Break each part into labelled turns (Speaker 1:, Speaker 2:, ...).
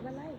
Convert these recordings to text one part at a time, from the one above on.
Speaker 1: করবা লাইভ?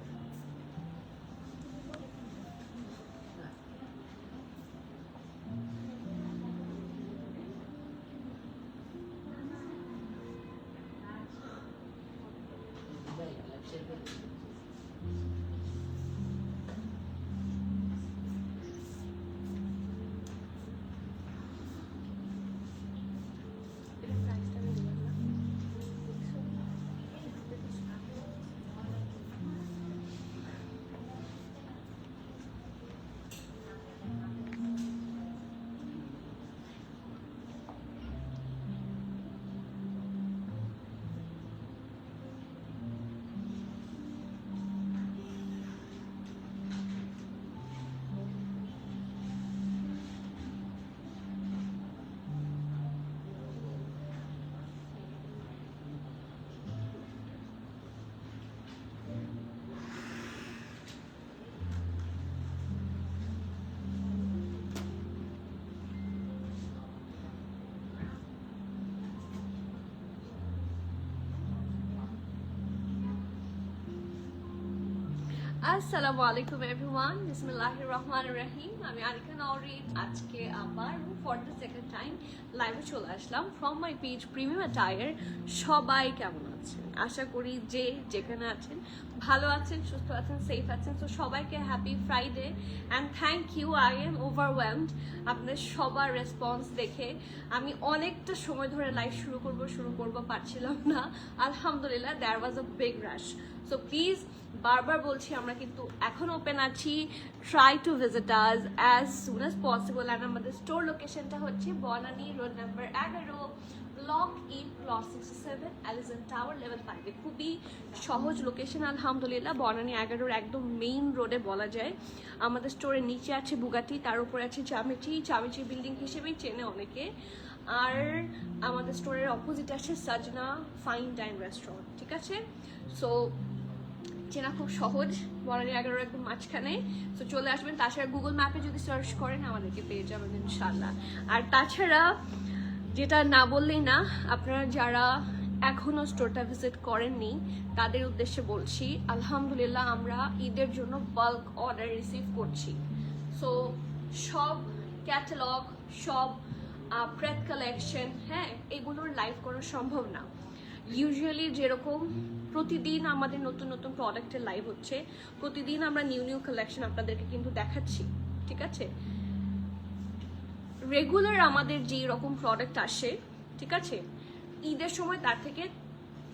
Speaker 1: আসসালামু আলাইকুম এভরিওয়ান, বিসমিল্লাহির রহমানির রহিম। আমি আরিকা নওরিন আজকে আবার ফর দ্য সেকেন্ড টাইম লাইভে চলে আসলাম from my page premium attire. সবাই কেমন আছেন? আশা করি যে যেখানে আছেন ভালো আছেন, সুস্থ আছেন, সেফ আছেন। তো সবাইকে happy Friday and thank you. I am overwhelmed আপনাদের সবার রেসপন্স দেখে। আমি অনেকটা সময় ধরে লাইভ শুরু করব পারছিলাম না। আলহামদুলিল্লাহ there was a big rush. So please বারবার বলছি আমরা কিন্তু এখন ওপেন আছি। Try to visit us as soon as possible. And আমাদের স্টোর লোকেশনটা হচ্ছে Banani road number 11, block E plot 67, অ্যালিজন টাওয়ার, লেভেল 5। খুবই সহজ লোকেশন আলহামদুলিল্লাহ। বনানী 11 একদম মেইন রোডে বলা যায়। আমাদের স্টোরের নিচে আছে বুগাটি, তার উপরে আছে চামিচি বিল্ডিং হিসেবেই চেনে অনেকে। আর আমাদের স্টোরের অপোজিট আছে সাজনা ফাইন ডাইন রেস্টুরেন্ট। ঠিক আছে, সো চেনা খুব সহজ, বনানী 11 একদম মাঝখানে। তো চলে আসবেন। তাছাড়া গুগল ম্যাপে যদি সার্চ করেন আমাদেরকে পেয়ে যাবেন ইনশাল্লাহ। আর তাছাড়া যেটা না বললেই না, আপনারা যারা এখনো স্টোরটা ভিজিট করেননি তাদের উদ্দেশ্যে বলছি, আলহামদুলিল্লাহ আমরা ঈদের জন্য বাল্ক অর্ডার রিসিভ করছি। সো সব ক্যাটালগ, সব প্রেড কালেকশন, হ্যাঁ, এগুলোর লাইভ করা সম্ভব না। ইউজুয়ালি যেরকম প্রতিদিন আমাদের নতুন নতুন প্রোডাক্টের লাইভ হচ্ছে, প্রতিদিন আমরা নিউ কালেকশন আপনাদেরকে কিন্তু দেখাচ্ছি। ঠিক আছে, রেগুলার আমাদের যেই রকম প্রোডাক্ট আসে, ঠিক আছে, ঈদের সময় তার থেকে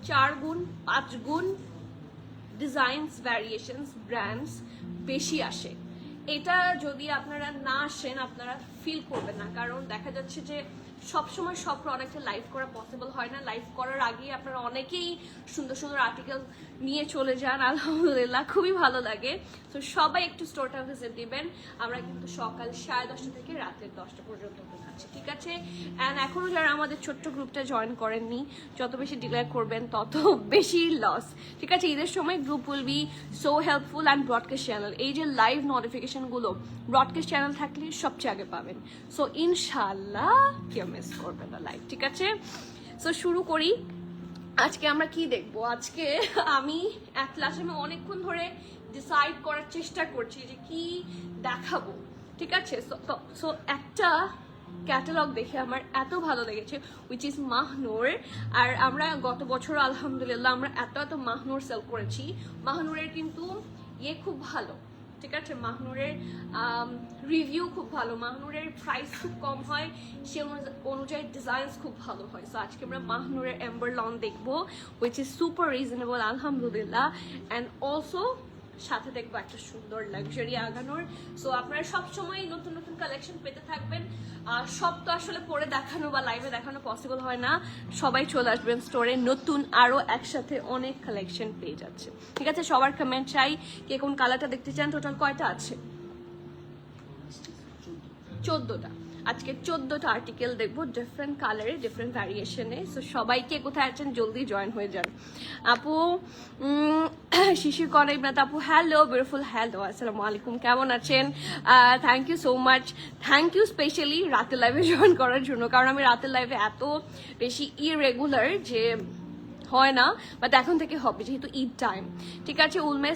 Speaker 1: 4 গুণ 5 গুণ ডিজাইনস, ভ্যারিয়েশনস, ব্র্যান্ডস বেশি আসে। এটা যদি আপনারা না আসেন আপনারা ফিল করবেন না। কারণ দেখা যাচ্ছে যে সবসময় সব প্রোডাক্টে লাইভ করা পসিবল হয় না। লাইভ করার আগেই আপনারা অনেকেই সুন্দর সুন্দর আর্টিকেল নিয়ে চলে যান, আলহামদুলিল্লাহ খুবই ভালো লাগে। তো সবাই একটু স্টোরটা ভিজিট দিবেন। আমরা কিন্তু সকাল 10:30 থেকে রাতের 10টা পর্যন্ত আছি। ঠিক আছে, অ্যান্ড এখনও যারা আমাদের ছোট্ট গ্রুপটা জয়েন করেননি, যত বেশি ডিক্লেয়ার করবেন তত বেশি লস। ঠিক আছে, ঈদের সময় group will be so helpful. And broadcast channel, এই যে লাইভ নোটিফিকেশনগুলো ব্রডকাস্ট চ্যানেল থাকলে সবচেয়ে আগে পাবেন। সো ইনশাল্লাহ কেউ মিস করবে না লাইভ। ঠিক আছে, সো শুরু করি। আজকে আমরা কি দেখবো? আজকে আমি আমি অনেকক্ষণ ধরে ডিসাইড করার চেষ্টা করছি যে কি দেখাবো। ঠিক আছে, সো একটা ক্যাটালগ দেখে আমার এত ভালো লেগেছে, উইচ ইজ মাহনুর। আর আমরা গত বছর আলহামদুলিল্লাহ আমরা এত মাহনুর সেল করেছি। মাহনুরের কিন্তু খুব ভালো। ঠিক আছে, মাহনুরের রিভিউ খুব ভালো, মাহনুরের প্রাইস খুব কম হয়, সে অনুযায়ী ডিজাইনস খুব ভালো হয়। সো আজকে আমরা মাহনুরের এম্বার লন দেখবো, উইচ ইজ সুপার রিজনেবল আলহামদুলিল্লাহ। অ্যান্ড অলসো সাথে দেখবো একটা সুন্দর লাক্সারি আগানোর। সো আপনারা সবসময় নতুন নতুন কালেকশন পেতে থাকবেন। আর সব তো আসলে পরে দেখানো বা লাইভে দেখানো পসিবল হয় না। সবাই চলে আসবেন স্টোরে, নতুন আরো একসাথে অনেক কালেকশন পেয়ে যাচ্ছে। ঠিক আছে, সবার কমেন্ট চাই, কে কোন কালারটা দেখতে চান। টোটাল কয়টা আছে? 14টা। আজকে 14টা আর্টিকেল দেখবো, ডিফারেন্ট কালারে, ডিফারেন্ট ভ্যারিয়েশনে। সো সবাইকে কোথায় আছেন জলদি জয়েন হয়ে যান। আপু শিশির কর ইবনাত আপু, হ্যালো বিউটিফুল, হ্যালো, আসসালামু আলাইকুম, কেমন আছেন? Thank you so much, thank you specially রাতের লাইভে জয়েন করার জন্য। কারণ আমি রাতের লাইভে এত বেশি ইরেগুলার যে হয় না, বাট এখন থেকে হবে যেহেতু ঈদ টাইম। ঠিক আছে, উলমে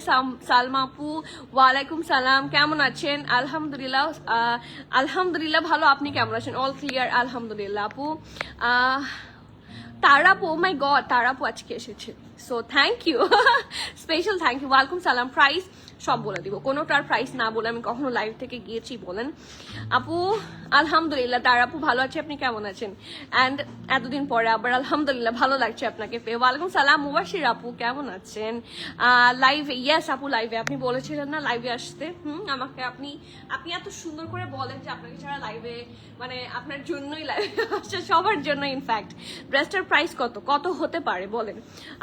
Speaker 1: সালমা আপু ওয়ালাইকুম সালাম, কেমন আছেন? আলহামদুলিল্লাহ, আলহামদুলিল্লাহ ভালো, আপনি কেমন আছেন? অল ক্লিয়ার আলহামদুলিল্লাহ আপু। তারাপু, ও মাই গড, তারাপু আজকে এসেছে, so thank you, special thank you. ওয়ালাইকুম সালাম। প্রাইস সব বলে দিব, কোনোটার প্রাইস না বলে আমি কখনো লাইভ থেকে গিয়েছি বলেন? আপু আলহামদুলিল্লাহ, তারাপু ভালো আছে, আপনি কেমন আছেন? অ্যান্ড এতদিন পরে আবার আলহামদুলিল্লাহ ভালো লাগছে আপনাকে পেয়ে। ওয়ালাইকুম সালাম মুবাশির আপু, কেমন আছেন? লাইভে, ইয়েস আপু লাইভে, আপনি বলেছিলেন না লাইভে আসতে। আমাকে আপনি এত সুন্দর করে বলেন যে আপনাকে ছাড়া লাইভে, মানে আপনার জন্যই লাইভে আসছে, সবার জন্য ইনফ্যাক্ট। ড্রেসটার প্রাইস কত হতে পারে বলেন?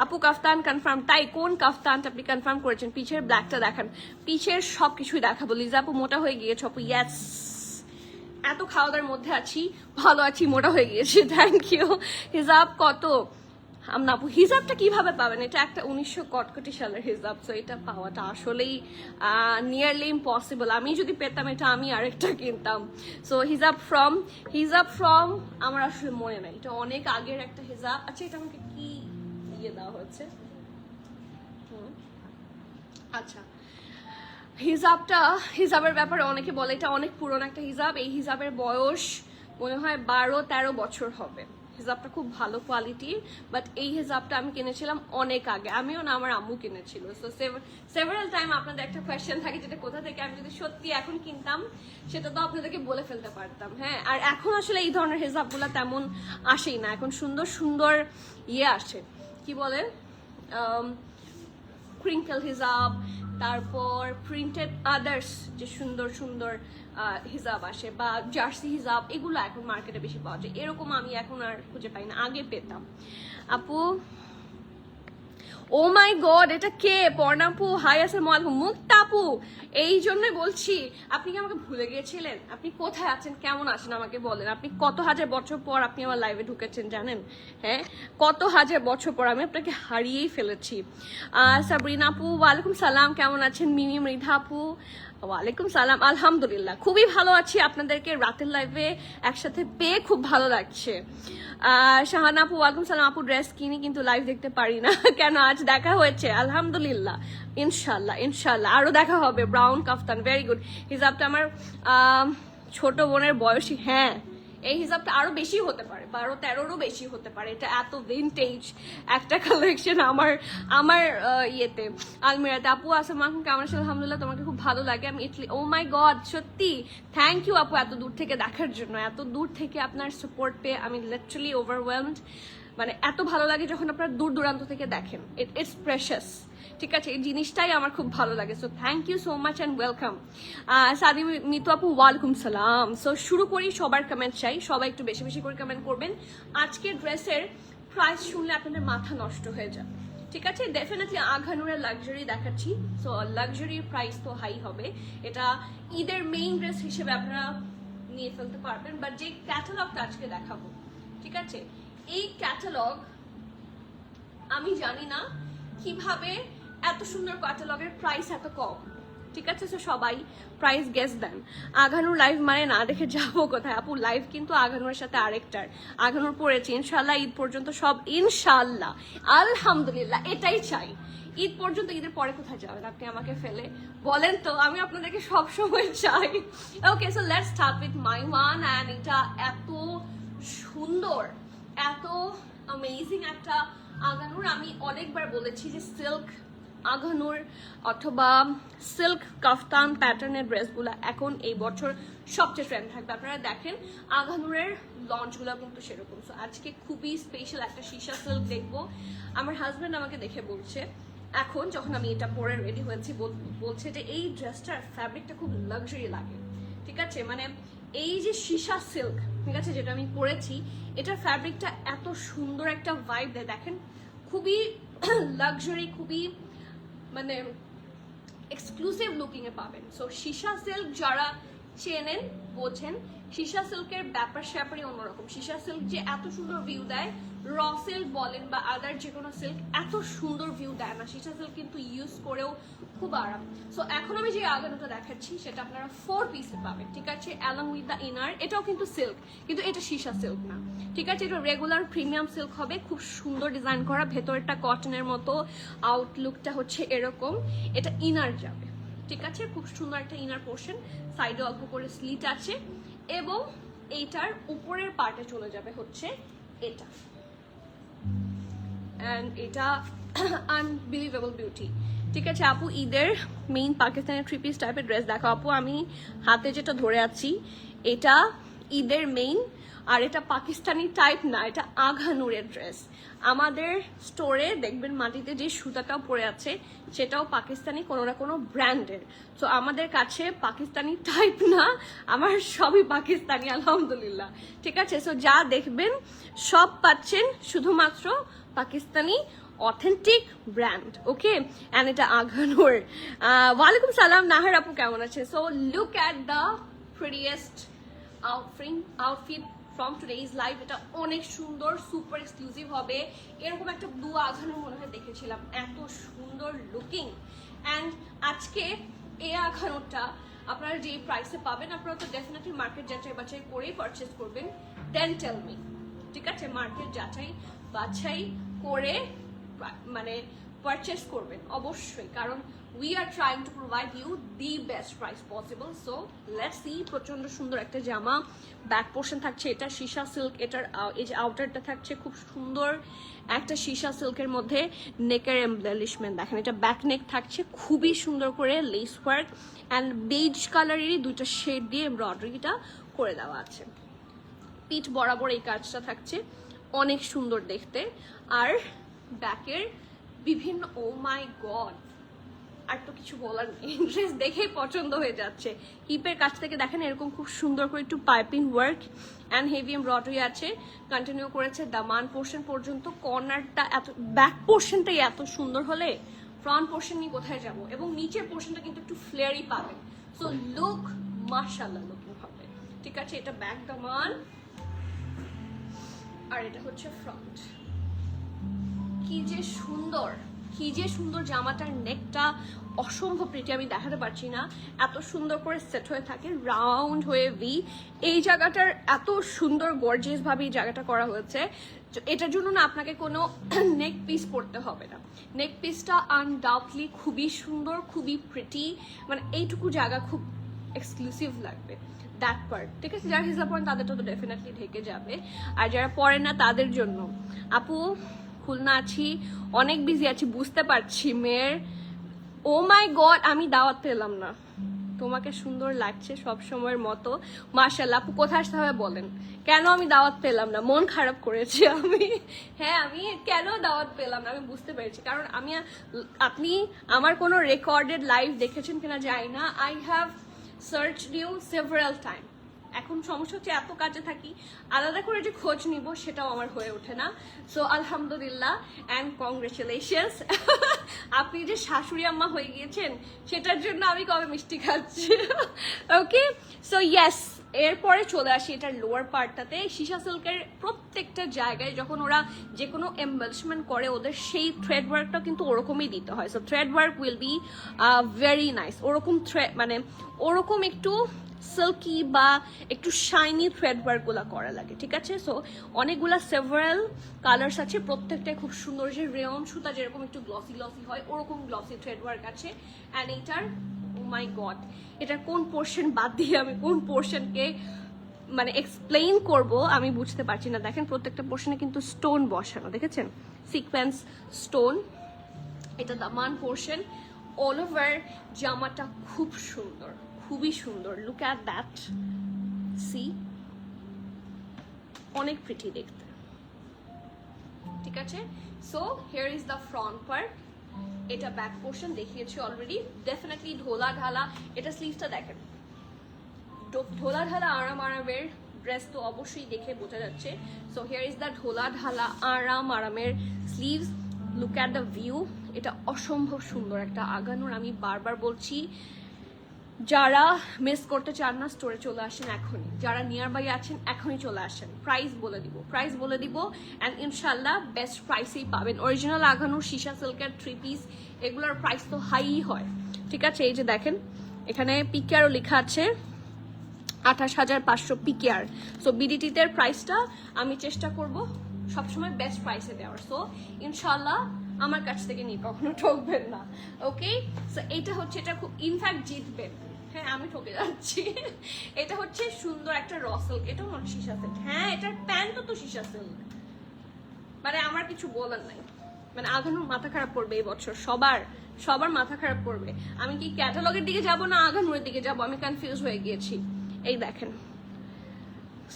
Speaker 1: আপু কাফতান কনফার্ম, তাই কোন কাফতানটা আপনি কনফার্ম করেছেন? পিছের ব্ল্যাকটা দেখান, পিছের সব কিছুই দেখাবো। লিজা আপু মোটা হয়ে গিয়েছে আপু, ইয়েস এত খাওয়া দাওয়ার মধ্যে আছি, ভালো আছি, মোটা হয়ে গিয়েছি, থ্যাংক ইউ। হিজাব কত? না আপু, হিজাবটা কিভাবে পাবেন? এটা একটা 1900 কটকটি সালের হিজাব, সো এটা পাওয়াটা আসলেই নিয়ারলি ইম্পসিবল। আমি যদি পেতাম এটা আমি আরেকটা কিনতাম। সো হিজাব ফ্রম আমার আসলে মনে নাই, এটা অনেক আগের একটা হিজাব। আচ্ছা, এটা আমাকে কি দিয়ে দেওয়া হচ্ছে? আচ্ছা, হিজাবের ব্যাপারে অনেকে বলে এটা অনেক পুরনো একটা হিজাব। এই হিজাবের বয়স মনে হয় 12-13 বছর হবে। হিজাবটা খুব ভালো কোয়ালিটির, বাট এই হিজাবটা আমি কিনেছিলাম অনেক আগে, আমিও না আমার আম্মু কিনেছিল। সো সেভারাল টাইম আপনাদের একটা কোয়েশ্চেন থাকে যেটা কোথা থেকে, আমি যদি সত্যি এখন কিনতাম সেটা তো আপনাদেরকে বলে ফেলতে পারতাম। হ্যাঁ, আর এখন আসলে এই ধরনের হিজাবগুলো তেমন আসেই না, এখন সুন্দর সুন্দর আসে, কি বলে, ক্রিঙ্কেল হিজাব, তারপর প্রিন্টেড আদার্স যে সুন্দর সুন্দর হিজাব আসে, বা জার্সি হিজাব, এগুলো এখন মার্কেটে বেশি পাওয়া যায়। এরকম আমি এখন আর খুঁজে পাই না, আগে পেতাম। আপু ও মাই গড, এটা কে? পর্ণাপু হাই, আসসালামু আলাইকুম। মুক্তা আপু, এই জন্যই বলছি, আপনি কি আমাকে ভুলে গিয়েছিলেন? আপনি কোথায় আছেন, কেমন আছেন আমাকে বলেন। আপনি কত হাজার বছর পর আপনি আমার লাইভে ঢুকেছেন জানেন? হ্যাঁ, কত হাজার বছর পর আমি আপনাকে হারিয়েই ফেলেছি। সাবরিনা আপু ওয়ালাইকুম সালাম, কেমন আছেন? মিমি মৃধা আপু ওয়ালাইকুম সালাম, আলহামদুলিল্লাহ খুবই ভালো আছি। আপনাদেরকে রাতের লাইভে একসাথে পেয়ে খুব ভালো লাগছে। শাহানা আপু ওয়ালাইকুম সালাম। আপু ড্রেস কিনি কিন্তু লাইভ দেখতে পারি না কেন? আজ দেখা হয়েছে আলহামদুলিল্লাহ, ইনশাল্লাহ আরো দেখা হবে। ব্রাউন কাফতান, ভেরি গুড। হিজাবটা আমার ছোট বোনের বয়সী। হ্যাঁ, এই হিসাবটা আরো বেশি হতে পারে, 12-13রও বেশি হতে পারে। এটা এত ভিনটেজ একটা কালেকশন আমার ইয়েতে, আলমিরাতে। আপু আসসালামু আলাইকুম, কেমন আছেন? আলহামদুলিল্লাহ, তোমাকে খুব ভালো লাগে। আমি ইটলি। ও মাই গড, সত্যি থ্যাংক ইউ আপু এত দূর থেকে দেখার জন্য। এত দূর থেকে আপনার সাপোর্ট পেয়ে আমি লিটারালি ওভারওয়েলমড। মানে এত ভালো লাগে যখন আপনারা দূর দূরান্ত থেকে দেখেন, ইটস প্রেশাস। ঠিক আছে, এই জিনিসটাই আমার খুব ভালো লাগে। So thank you so much and welcome. Sadi Mitu আপু ওয়ালাইকুম সালাম। সো শুরু করি, সবার কমেন্ট চাই, সবাই একটু বেশি বেশি করে কমেন্ট করবেন। আজকের ড্রেসের প্রাইস শুনলে আপনাদের মাথা নষ্ট হয়ে যাবে। ঠিক আছে, ডেফিনেটলি আঘানুরের লাক্সারি দেখাচ্ছি, সো লাক্সারির প্রাইস তো হাই হবে। এটা ঈদের মেইন ড্রেস হিসেবে আপনারা নিয়ে ফেলতে পারবেন। বাট যে ক্যাটালগটা আজকে দেখাবো, ঠিক আছে, এই ক্যাটালগ আমি জানি না কিভাবে এত সুন্দর ক্যাটালগের প্রাইস এত কম। ঠিক আছে, তো সবাই প্রাইস গেস দেন। আঘানুর লাইভ মানে না দেখে যাবো কোথায়? আপু লাইভ কিন্তু আঘানুরের সাথে আরেকটার, আঘানুর পড়েছে ইনশাল্লাহ ঈদ পর্যন্ত সব, ইনশাল্লাহ আলহামদুলিল্লাহ এটাই চাই। ঈদ পর্যন্ত, ঈদের পরে কোথায় যাবেন আপনি আমাকে ফেলে বলেন তো? আমি আপনাদেরকে সব সময় চাই। Okay, so let's start with my one. And এটা এত সুন্দর, এত অ্যামেজিং একটা আঘানুর। আমি অনেকবার বলেছি যে সিল্ক আঘানুর অথবা সিল্ক কাফতান প্যাটার্নের ড্রেসগুলো এখন এই বছর সবচেয়ে ট্রেন্ড থাকবে। আপনারা দেখেন আঘানুরের লঞ্চগুলো কিন্তু সেরকম। সো আজকে খুবই স্পেশাল একটা সীসা সিল্ক দেখবো। আমার হাজব্যান্ড আমাকে দেখে বলছে, এখন যখন আমি এটা পরে রেডি হয়েছি, বলছে যে এই ড্রেসটার ফ্যাব্রিকটা খুব লাক্সারি লাগে। ঠিক আছে, মানে এই যে সীসা সিল্ক, ঠিক আছে, যেটা আমি পরেছি, এটার ফ্যাব্রিকটা এত সুন্দর একটা ভাইব দেয়। দেখেন খুবই লাক্সারি, খুবই মানে এক্সক্লুসিভ লুকিং এ পাবেন। সো সীসা সিল্ক যারা চেনেন বোঝেন সীসা সিল্কের ব্যাপার স্যাপারই অন্যরকম। সীসা সিল্ক যে এত সুন্দর ভিউ দেয়, র সিল্ক বলেন বা আদার যে কোনো সিল্ক এত সুন্দর ভিউ দেয় না। সীসা সিল্ক কিন্তু ইউজ করেও খুব আরাম। সো এখন আমি যে আগানোটা দেখাচ্ছি সেটা আপনারা 4 পিসে পাবেন, ঠিক আছে, অ্যালং উইথ দ্য ইনার। এটাও কিন্তু সিল্ক, কিন্তু এটা সীসা সিল্ক না, ঠিক আছে, এটা রেগুলার প্রিমিয়াম সিল্ক হবে। খুব সুন্দর ডিজাইন করা, ভেতরটা কটনের মতো, আউটলুকটা হচ্ছে এরকম। এটা ইনার যাবে, ঠিক আছে, খুব সুন্দর একটা ইনার পোর্শন, সাইডে অল্প করে স্লিট আছে, এবং এইটার উপরের পার্টে চলে যাবে হচ্ছে এটা, অ্যান্ড এটা আনবিলিভেবল বিউটি, ঠিক আছে। আপু ঈদের মেইন পাকিস্তানি 3 পিস টাইপের ড্রেস দেখো আপু। আমি হাতে যেটা ধরে আছি এটা ঈদের মেইন, আর এটা পাকিস্তানি টাইপ না, এটা আঘানুরের ড্রেস। আমাদের স্টোরে দেখবেন মাটিতে যে সুতাটাও পরে আছে সেটাও পাকিস্তানি কোনো না কোনো ব্র্যান্ডের। তো আমাদের কাছে পাকিস্তানি টাইপ না, আমার সবই পাকিস্তানি আলহামদুলিল্লাহ, ঠিক আছে। সো যা দেখবেন সব পাচ্ছেন শুধুমাত্র Pakistani authentic brand, okay. And এটা আঘানুর। ওয়ালাইকুম সালাম নাহার আপু, কেমন আছে? So look at the prettiest outfit from today's live. এটা অনেক সুন্দর, সুপার এক্সক্লুসিভ হবে। এরকম একটা ব্লু আঘানুর মনে হয় দেখেছিলাম, এত সুন্দর লুকিং। অ্যান্ড আজকে এই আঘানুরটা আপনারা যে প্রাইসে পাবেন, আপনারা তো ডেফিনেটলি মার্কেট যাচাই বাছাই করেই পারচেস করবেন, দেন টেল মি, ঠিক আছে। মার্কেট যাচাই বাছাই করে মানে পারচেস করবেন অবশ্যই, কারণ we are trying to provide you the best price possible. So let's see. প্রচন্ড সুন্দর একটা জামা, ব্যাক পোর্শন থাকছে এটা সীসা সিল্ক, এটার এই যে আউটারটা থাকছে খুব সুন্দর একটা সীসা সিল্কের মধ্যে। নেকের এমব্লিশমেন্ট দেখেন, এটা ব্যাক নেক থাকছে খুবই সুন্দর করে লেস ওয়ার্ক অ্যান্ড বেজ কালারেরই 2টা শেড দিয়ে এমব্রয়ডারিটা করে দেওয়া আছে। পিঠ বরাবর এই কাজটা থাকছে, অনেক সুন্দর দেখতে। আর ব্যাকের বিভিন্ন, ও মাই গড, আর তো কিছু বলার নেই, ড্রেস দেখেই পছন্দ হয়ে যাচ্ছে। হিপের কাছ থেকে দেখেন এরকম খুব সুন্দর করে একটু piping work and heavy embroidery আছে, কন্টিনিউ করেছে দামান পোর্শন পর্যন্ত। কর্নারটা এত, ব্যাক পোর্শনটাই এত সুন্দর হলে ফ্রন্ট পোর্শন নিয়ে কোথায় যাব। এবং নিচের পোর্শনটা কিন্তু একটু ফ্লেয়ারই পাবেন। সো লুক মাশাআল্লাহ লুকিং হবে, ঠিক আছে। এটা ব্যাক দামান আর এটা হচ্ছে ফ্রন্ট। কি যে সুন্দর, কি যে সুন্দর জামাটার নেকটা অসম্ভব প্রিটি, আমি দেখাতে পারছি না, এত সুন্দর করে সেট হয়ে থাকে, রাউন্ড হয়ে ভি। এই জায়গাটার এত সুন্দর গর্জিয়াস ভাবে এই জায়গাটা করা হয়েছে, এটার জন্য না আপনাকে কোনো নেক পিস পরতে হবে না। নেক পিসটা আনডাউটলি খুবই সুন্দর, খুবই প্রিটি, মানে এইটুকু জায়গা খুব এক্সক্লুসিভ লাগবে, দ্যাট পার্ট, ঠিক আছে। যারা হিজাব পরেন তাদেরটা তো ডেফিনেটলি ঢেকে যাবে, আর যারা পরেন না তাদের জন্য। আপু খুলনা আছি, অনেক বিজি আছি বুঝতে পারছি মেয়ের। ও মাই গড, আমি দাওয়াত পেলাম না। তোমাকে সুন্দর লাগছে সব সময়ের মতো, মাশাআল্লাহ। আপু কোথায় আসতে হবে বলেন, কেন আমি দাওয়াত পেলাম না? মন খারাপ করেছি আমি, হ্যাঁ আমি কেন দাওয়াত পেলাম না আমি বুঝতে পেরেছি। কারণ আপনি আমার কোনো রেকর্ডেড লাইভ দেখেছেন কিনা জানি না, I have searched you several time. এখন সমস্যা হচ্ছে এত কাজে থাকি, আলাদা করে যে খোঁজ নিব সেটাও আমার হয়ে ওঠে না। সো আলহামদুলিল্লাহ অ্যান্ড কংগ্রেচুলেশনস, আপনি যে শাশুড়ি আম্মা হয়ে গিয়েছেন সেটার জন্য আমি কবে মিষ্টি খাচ্ছি। ওকে, সো ইয়েস, এরপরে চলে আসি এটার লোয়ার পার্টটাতে। সীসা সিল্কের প্রত্যেকটা জায়গায় যখন ওরা যে কোনো এমবেলিশমেন্ট করে, ওদের সেই থ্রেড ওয়ার্কটা কিন্তু ওরকমই দিতে হয়। So thread work will be very nice, ওরকম থ্রেড মানে ওরকম একটু সিল্কি বা একটু শাইনি থ্রেড ওয়ার্ক গুলা করা লাগে, ঠিক আছে। সো অনেকগুলা সেভারাল কালার্স আছে, প্রত্যেকটাই খুব সুন্দর। যে রেয়ন সুতা যেরকম একটু গ্লসি গ্লসি হয়, ওরকম গ্লসি থ্রেড ওয়ার্ক আছে। অ্যান্ড এইটার, ও মাই গড, এটার কোন পোর্শন বাদ দিয়ে আমি কোন পোর্শনকে মানে এক্সপ্লেইন করব আমি বুঝতে পারছি না। দেখেন প্রত্যেকটা পোর্শনে কিন্তু স্টোন বসানো, দেখেছেন, সিকোয়েন্স স্টোন। এটা দামান পোর্শন, অল ওভার জামাটা খুব সুন্দর, খুবই সুন্দর। লুক অ্যাট দ্যাট, সি, অনেক প্রিটি দেখতে, ঠিক আছে। So here is the front part. এটা ব্যাক পোর্শন দেখিয়েছি অলরেডি, ডেফিনেটলি ঢোলা ঢালা। এটা স্লিভসটা দেখেন, ঢোলা ঢালা আরামের ড্রেস তো অবশ্যই দেখে বোঝা যাচ্ছে। সো হিয়ার ইজ দ্য ঢোলা ঢালা আরামের sleeves. Look at the view, এটা অসম্ভব সুন্দর একটা আগানোর। আমি বারবার বলছি যারা মিস করতে চান না স্টোরে চলে আসেন এখনই, যারা নিয়ার বাই আছেন এখনই চলে আসেন। প্রাইস বলে দিব অ্যান্ড ইনশাল্লাহ বেস্ট প্রাইসেই পাবেন। অরিজিনাল আঘানুর সীসা সিল্কের 3 পিস এগুলোর প্রাইস তো হাই হয়, ঠিক আছে। এই যে দেখেন এখানে পিকেআরও লেখা আছে 28,500 পিকেআর। সো বিডিটিতে প্রাইসটা আমি চেষ্টা করব সবসময় বেস্ট প্রাইসে দেওয়ার। সো ইনশাল্লাহ আমার কাছ থেকে নিয়ে কখনো ঠকবেন না, ওকে। সো এটা হচ্ছে, এটা খুব ইনফ্যাক্ট জিতবেন। হ্যাঁ আমি ঠকে যাচ্ছি। এটা হচ্ছে সুন্দর একটা র সিল্ক, এটাও মনে সীসা সিল্ক। হ্যাঁ এটার প্যান্টও তো সীসা সিল্ক, মানে আমার কিছু বলার নাই। মানে আঘানুর মাথা খারাপ করবে এই বছর, সবার মাথা খারাপ করবে। আমি কি ক্যাটালগের দিকে যাব না আঘানুরের দিকে যাব, আমি কনফিউজ হয়ে গিয়েছি। এই দেখেন,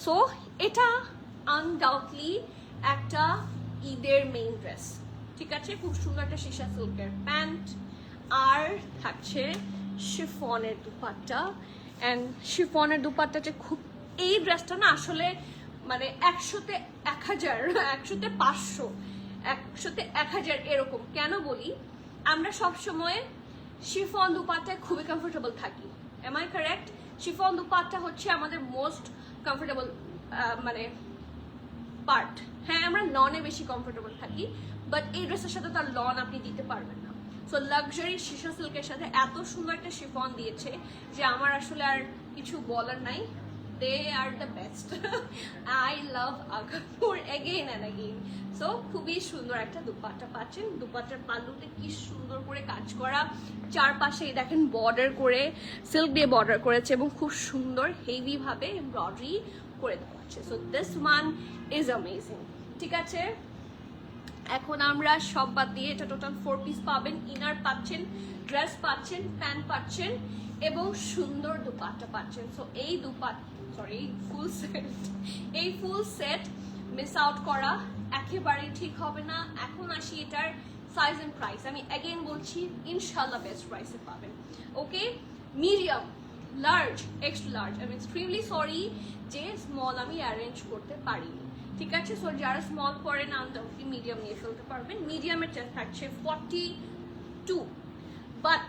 Speaker 1: সো এটা আনডাউটলি একটা ঈদের মেইন ড্রেস, ঠিক আছে। খুব সুন্দর একটা সীসা সিল্কের প্যান্ট, আর থাকছে শিফনের দুপাট্টা। অ্যান্ড শিফনের দুপাট্টাটা খুব, এই ড্রেসটা না আসলে মানে 100-তে 1000, 100-তে 500, 100-তে 1000 এরকম। কেন বলি, আমরা সবসময় শিফন দুপাট্টায় খুবই কমফোর্টেবল থাকি, am I correct? Chiffon dupatta হচ্ছে আমাদের মোস্ট কমফোর্টেবল মানে পার্ট। হ্যাঁ আমরা লনে বেশি কমফোর্টেবল থাকি, বাট এই ড্রেসের সাথে তার লন আপনি দিতে পারবেন না। সো লাক্সারি সীসা সিল্কের সাথে এত সুন্দর একটা শিফন দিয়েছে যে আমার আসলে আর কিছু বলার নাই। They are the best. I love Aghanoor again and again. So খুবই সুন্দর একটা দুপাট্টা পাচ্ছেন। দুপাট্টার পাল্লুতে কি সুন্দর করে কাজ করা, চারপাশে দেখেন বর্ডার করে সিল্ক দিয়ে বর্ডার করেছে এবং খুব সুন্দর হেভি ভাবে এমব্রয়ডারি করে দেওয়া আছে। So this one is amazing, ঠিক আছে। এখন আমরা সব বাদ দিয়ে এটা টোটাল 4 পিস পাবেন। ইনার পাচ্ছেন, ড্রেস পাচ্ছেন, প্যান্ট পাচ্ছেন এবং সুন্দর দুপাট্টা পাচ্ছেন। সো এই ফুল সেট মিস আউট করা একেবারেই ঠিক হবে না। এখন আসি এটার সাইজ এন্ড প্রাইস। আমি অ্যাগেন বলছি ইনশাল্লাহ বেস্ট প্রাইসে পাবেন, okay. Medium, large, extra large. আমি এক্সট্রিমলি সরি যে স্মল আমি অ্যারেঞ্জ করতে পারিনি, ঠিক আছে। সো যারা স্মল পরেন আনডাউটলি মিডিয়াম নিয়ে ফেলতে পারবেন। মিডিয়ামের চেস্ট থাকছে 42, বাট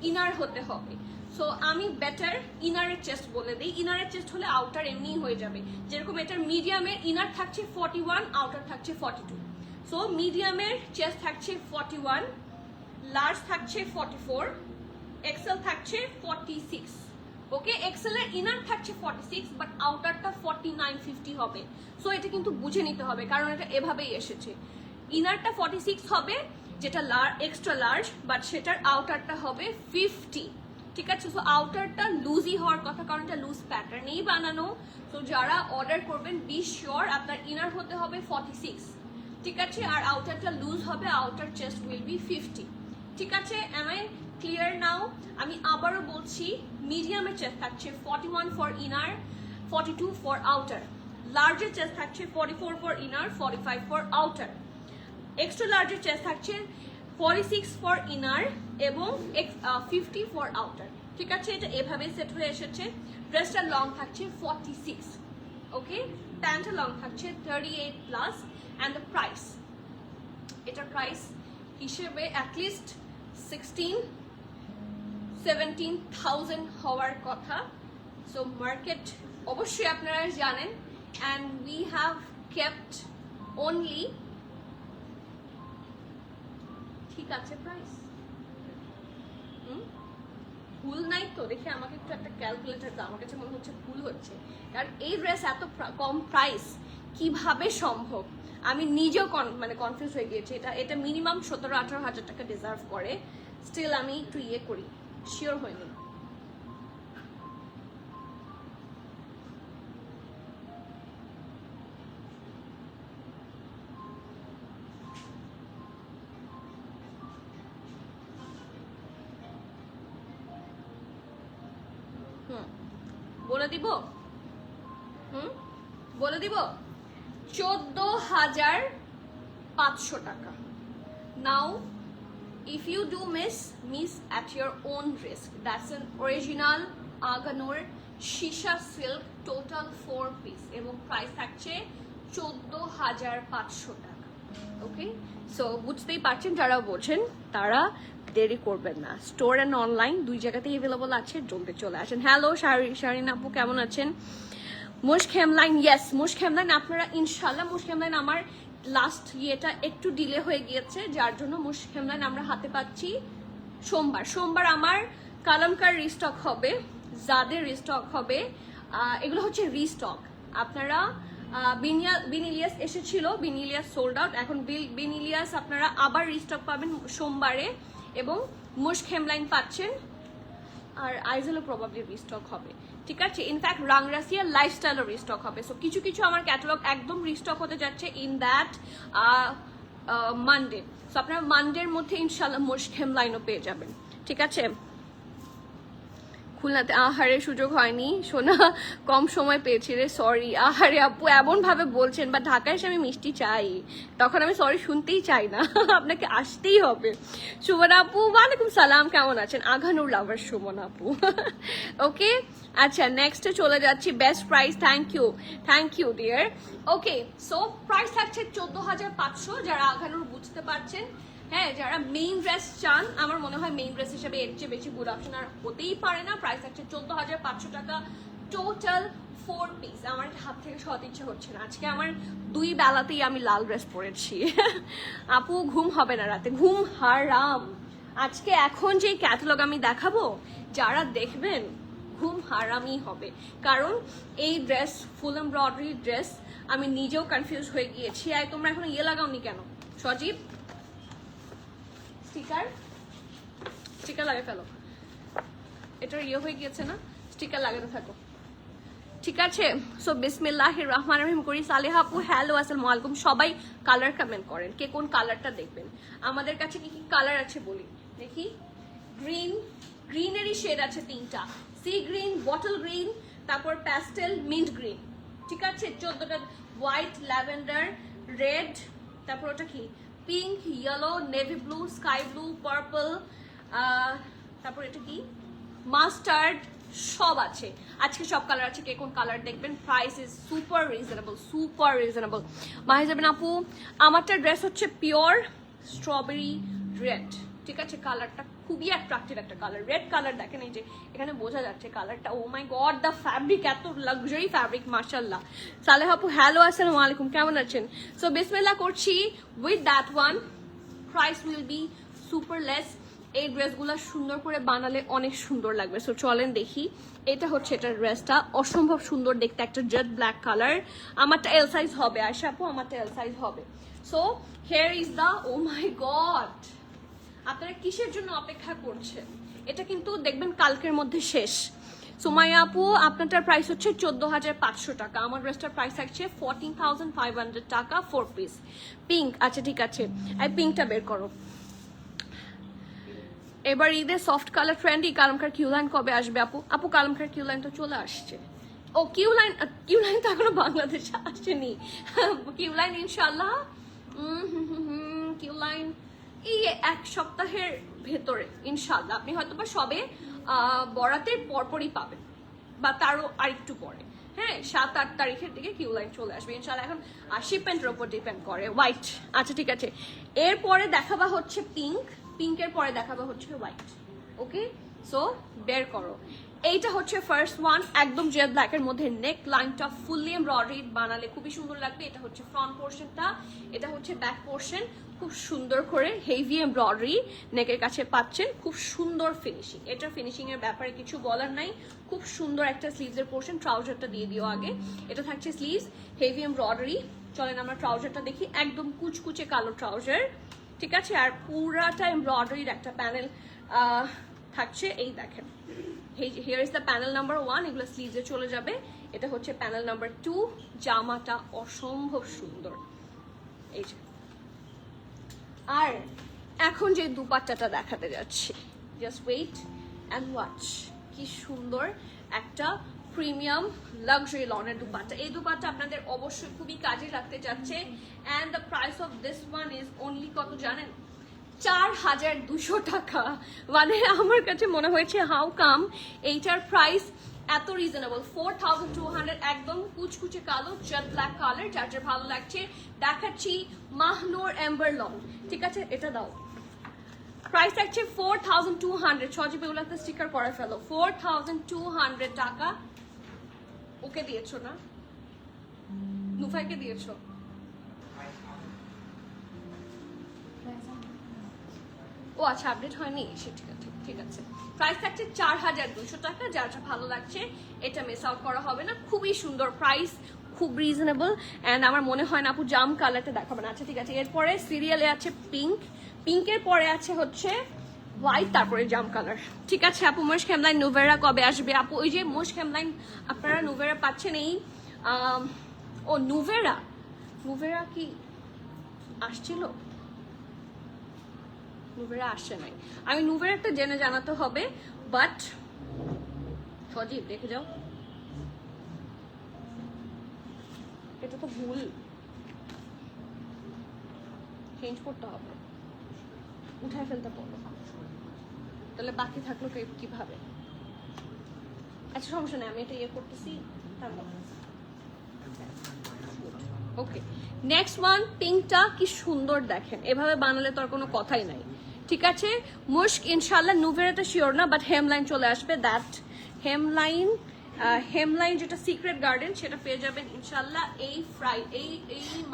Speaker 1: ইনার হতে হবে। সো আমি বেটার ইনারের চেস্ট বলে দিই। ইনারের চেস্ট হলে আউটার এমনি হয়ে যাবে। যেরকম এটার মিডিয়ামের ইনার থাকছে 41, আউটার থাকছে 42। সো মিডিয়ামের চেস্ট থাকছে 41, লার্জ থাকছে 44, এক্সেল থাকছে 46, ওকে। এক্সেল এর ইনার থাকছে 46, বাট আউটারটা 49-50 হবে। সো এটা কিন্তু বুঝে নিতে হবে, কারণ এটা এভাবেই এসেছে। ইনারটা 46 হবে, যেটা এক্সট্রা লার্জ, বাট সেটার আউটারটা হবে 50, ঠিক আছে। সো আউটারটা লুজই হওয়ার কথা, কারণ এটা লুজ প্যাটার্নেই বানানো। তো যারা অর্ডার করবেন বি শিওর আপনার ইনার হতে হবে 46, ঠিক আছে, আর আউটারটা লুজ হবে। আউটার চেস্ট উইল বি 50, ঠিক আছে। Am I clear now? আমি আবারও বলছি, মিডিয়ামের চেস্ট থাকছে 41 ফর ইনার, 42 ফর আউটার। লার্জের চেস্ট থাকছে 44 for inner, 45 for outer. Extra লার্জের চেস্ট থাকছে 46 ফর ইনার এবং 50 ফর আউটার, ঠিক আছে। এটা এভাবে সেট হয়ে এসেছে। ড্রেসটার লং থাকছে 46, ওকে। প্যান্টের লং থাকছে 38+, অ্যান্ড দ্য প্রাইস, এটার প্রাইস হিসেবে অ্যাটলিস্ট 16-17,000 হওয়ার কথা। সো মার্কেট অবশ্যই আপনারা জানেন, and we have kept only, ঠিক আছে প্রাইস। ভুল নাই তো? দেখে আমাকে একটু একটা ক্যালকুলেটার দাও, আমার কাছে মনে হচ্ছে ভুল হচ্ছে, কারণ এই ড্রেস এত কম প্রাইস কিভাবে সম্ভব? আমি নিজেও মানে কনফিউজ হয়ে গিয়েছি। এটা মিনিমাম 17-18 হাজার টাকা ডিজার্ভ করে। স্টিল আমি একটু করি, শিওর হইনি। বলে দিব, বলে দিব 14,500 টাকা। নাও if you do miss at your own risk. That's an original Aganur Shisha silk, total 4 piece এবং প্রাইস থাকছে 14,500 টাকা, ওকে। সো বুঝতেই পারছেন, যারা বোঝেন তারা দেরি করবেন না, স্টোর অ্যান্ড অনলাইন দুই জায়গাতেই অ্যাভেলেবল আছে, জলদি চলে আসেন। হ্যালো শারিন আপু, কেমন আছেন? মুশক হেমলাইন, ইয়েস মুশক হেমলাইন আপনারা ইনশাল্লাহ, মুশক হেমলাইন আমার লাস্ট ইয়েটা একটু ডিলে হয়ে গিয়েছে, যার জন্য মুশক হেমলাইন আমরা হাতে পাচ্ছি সোমবার আমার কালামকার রিস্টক হবে, জাদের রিস্টক হবে, এগুলো হচ্ছে রিস্টক। আপনারা বিনিলিয়াস এসেছিল, বিনিলিয়াস সোল্ড আউট, এখন বিনিলিয়াস আপনারা আবার রিস্টক পাবেন সোমবারে, এবং মুশক হেমলাইন পাচ্ছেন, আর আইজেলও প্রবাবলি রিস্টক হবে, ঠিক আছে। ইনফ্যাক্ট রাংরাসিয়া লাইফস্টাইলও রিস্টক হবে। সো কিছু কিছু আমার ক্যাটালগ একদম রিস্টক হতে যাচ্ছে ইন দ্যাট মানডে। সো আপনারা মানডের মধ্যে ইনশাল্লাহ মুশক হেমলাইনও পেয়ে যাবেন, ঠিক আছে। খুলনাতে আহারের সুযোগ হয়নি সোনা, কম সময় পেয়েছি রে, সরি। আহারে আপু এমন ভাবে বলছেন, বা ঢাকায় এসে আমি মিষ্টি চাই, তখন আমি সরি শুনতেই চাই না, আপনাকে আসতেই হবে। সুমন আপু ওয়ালাইকুম সালাম, কেমন আছেন? আঘানুর লাভার সুমন আপু। ওকে, আচ্ছা নেক্সটে চলে যাচ্ছি। Best price, thank you dear. Okay, so price থাকছে 14,500, যারা আঘানুর বুঝতে পারছেন। হ্যাঁ, যারা মেইন ড্রেস চান, আমার মনে হয় মেইন ড্রেস হিসেবে এর চেয়ে বেশি গুড অপশন আর হতেই পারে না। প্রাইস থাকছে 14,500 টাকা, টোটাল 4 পিস। আমার হাত থেকে সত ইচ্ছে হচ্ছে না, আজকে আমার 2 বেলাতেই আমি লাল ড্রেস পরেছি। আপু ঘুম হবে না রাতে? ঘুম হারাম। আজকে এখন যে ক্যাটালগ আমি দেখাবো, যারা দেখবেন ঘুম হারামই হবে, কারণ এই ড্রেস ফুল এমব্রয়ডারি ড্রেস, আমি নিজেও কনফিউজ হয়ে গিয়েছি। আর তোমরা এখন ইয়ে লাগাওনি কেন সজীব? স্টিকার লাগিয়ে ফেলো, এটার ইয়ে হয়ে গিয়েছে না, স্টিকার লাগাতে থাকো, ঠিক আছে। সো বিসমিল্লাহির রহমানির রহিম করি। সালেহা আপু হ্যালো, আসসালামু আলাইকুম। সবাই কালার কমেন্ট করেন, কে কোন কালারটা দেখবেন। আমাদের কাছে কি কি কালার আছে বলি দেখি। গ্রিনেরই শেড আছে 3টা, সি গ্রিন, বটল গ্রিন, তারপর প্যাস্টেল, মিন্ট গ্রিন, ঠিক আছে। 14টা হোয়াইট, ল্যাভেন্ডার, রেড, তারপর ওটা কি pink, yellow, navy blue, sky blue, purple, তারপর এটা কি মাস্টার্ড, সব আছে আজকে, সব কালার আছে। কে কোন কালার দেখবেন? Price is super reasonable. Mahjabin আপু আমারটা ড্রেস হচ্ছে পিওর স্ট্রবেরি রেড, ঠিক আছে। কালারটা খুবই অ্যাট্রাক্টিভ একটা কালার, রেড কালার। দেখেন এই যে এখানে বোঝা যাচ্ছে কালারটা। ও মাই গড, দ্য ফ্যাব্রিক, এত লাক্সারি ফ্যাব্রিক, মাশাআল্লাহ। সালেহ আপু হ্যালো, আসসালামু আলাইকুম, কেমন আছেন? সো বিসমিল্লাহ করছি। With that one price will be super less. এই ড্রেসগুলো সুন্দর করে বানালে অনেক সুন্দর লাগবে। সো চলেন দেখি। এটা হচ্ছে এটার ড্রেসটা, অসম্ভব সুন্দর দেখতে, একটা জেড ব্ল্যাক কালার। আমারটা এল সাইজ হবে, আয়শা আপু আমারটা এল সাইজ হবে। So here is the, oh my god, আপনারা কিসের জন্য অপেক্ষা করছেন? এটা কিন্তু দেখবেন কালকের মধ্যে শেষ। সুমাইয়া আপু আপনারটার প্রাইস হচ্ছে 14,500 টাকা, আমার ড্রেসটার প্রাইস থাকছে 14,500 টাকা, 4 পিস। পিঙ্ক, আচ্ছা ঠিক আছে, এই পিঙ্কটা বের করো। এবার ঈদে soft colour trendy, কালামকার Q line কবে আসবে আপু? আপু কালামকার কিউ লাইন তো চলে আসছে। ও কিউ লাইন তো এখনো বাংলাদেশে আসেনি। কিউ লাইন ইনশাল্লাহ, কিউ লাইন এই 1 সপ্তাহের ভেতরে ইনশাল্লাহ আপনি হয়তো বা সবে বরাতের পরপরই পাবেন, বা তারও আরেকটু পরে। হ্যাঁ, 7-8 তারিখের দিকে কিউ লাইন চলে আসবে ইনশাল্লাহ। এখন শিপমেন্টের উপর ডিপেন্ড করে। হোয়াইট, আচ্ছা ঠিক আছে। এরপরে দেখাবা হচ্ছে পিঙ্কের পরে দেখাবা হচ্ছে হোয়াইট। ওকে, সো বের করো। এইটা হচ্ছে ফার্স্ট ওয়ান, একদম জেড ব্ল্যাকের মধ্যে, নেক লাইনটা ফুললি এমব্রয়ডারি, বানালে খুবই সুন্দর লাগবে। এটা হচ্ছে ফ্রন্ট পোর্শনটা, এটা হচ্ছে ব্যাক পোর্শন, খুব সুন্দর করে হেভি এমব্রয়ডারি নেকের কাছে পাচ্ছেন, খুব সুন্দর ফিনিশিং। এটার ফিনিশিং এর ব্যাপারে কিছু বলার নাই, খুব সুন্দর একটা স্লিভসের পোর্শন। ট্রাউজারটা দিয়ে দিও আগে, এটা থাকছে স্লিভস, হেভি এমব্রয়ডারি। চলেন আমরা ট্রাউজারটা দেখি, একদম কুচকুচে কালো ট্রাউজার, ঠিক আছে। আর পুরাটা এমব্রয়ডারির একটা প্যানেল থাকছে, এই দেখেন। Here is the panel number 1, এগুলো স্লিভসে চলে যাবে। এটা হচ্ছে প্যানেল নাম্বার 2, জামাটা অসম্ভব সুন্দর, এই যে। আর এখন যে দুপাট্টাটা দেখাতে যাচ্ছি, জাস্ট ওয়েট অ্যান্ড ওয়াচ, কি সুন্দর একটা প্রিমিয়াম লাক্সারি লনের দুপাট্টা। এই দুপাট্টা আপনাদের অবশ্যই খুবই কাজে লাগতে যাচ্ছে। And the price of this one is only কত জানেন? 4,200 টাকা। মানে আমার কাছে মনে হয়েছে হাউ কাম এইটার প্রাইস এত রিজনেবল। 4,200, একদম কুচকুচে কালো জেড ব্ল্যাক কালার, যার যার ভালো লাগছে। দেখাচ্ছি মাহনুর এম্বার লং, ঠিক আছে। এটা দাও, প্রাইস থাকছে 4200। 6 জিবি ওগুলোতে স্টিকার করে ফেলো। 4200 টাকা। ওকে দিয়েছো না, নুফাইকে দিয়েছো? ও আচ্ছা, আপডেট হয়নি সে, ঠিক আছে ঠিক আছে। প্রাইস থাকছে 4200 টাকা। যার যা ভালো লাগছে এটা মিস আউট করা হবে না। খুবই সুন্দর প্রাইস, খুব রিজনেবল। অ্যান্ড আমার মনে হয় না আপু জাম কালারটা দেখাবেন। আচ্ছা ঠিক আছে, এরপরে সিরিয়ালে আছে পিঙ্ক, পিঙ্কের পরে আছে হচ্ছে হোয়াইট, তারপরে জাম কালার। ঠিক আছে আপু, মুশক হেমলাইন নুভেরা কবে আসবে? আপু ওই যে মুশক হেমলাইন আপনারা নুভেরা পাচ্ছেন এই ও নুভেরা, নুভেরা কি আসছিল? নুভেরা আসছে নাই। আমি নুভেরাটা জেনে জানাতে হবে, বাট সজীব দেখে যাও, এটা তো ভুল, চেঞ্জ করতে হবে, উঠায় ফেলতে পারবো, তাহলে বাকি থাকলো কিভাবে? আচ্ছা সমস্যা নেই, আমি এটা ইয়ে করতেছি। ওকে, নেক্সট ওয়ান, পিঙ্কটা কি সুন্দর দেখেন, এভাবে বানালে তো আর কোনো কথাই নাই। ঠিক আছে, মুশক ইনশাল্লাহ নুভেরাটা শিওর না, বাট হেমলাইন চলে আসবে। দ্যাট হেমলাইন, হেমলাইন যেটা সিক্রেট গার্ডেন সেটা পেয়ে যাবেন ইনশাল্লাহ এই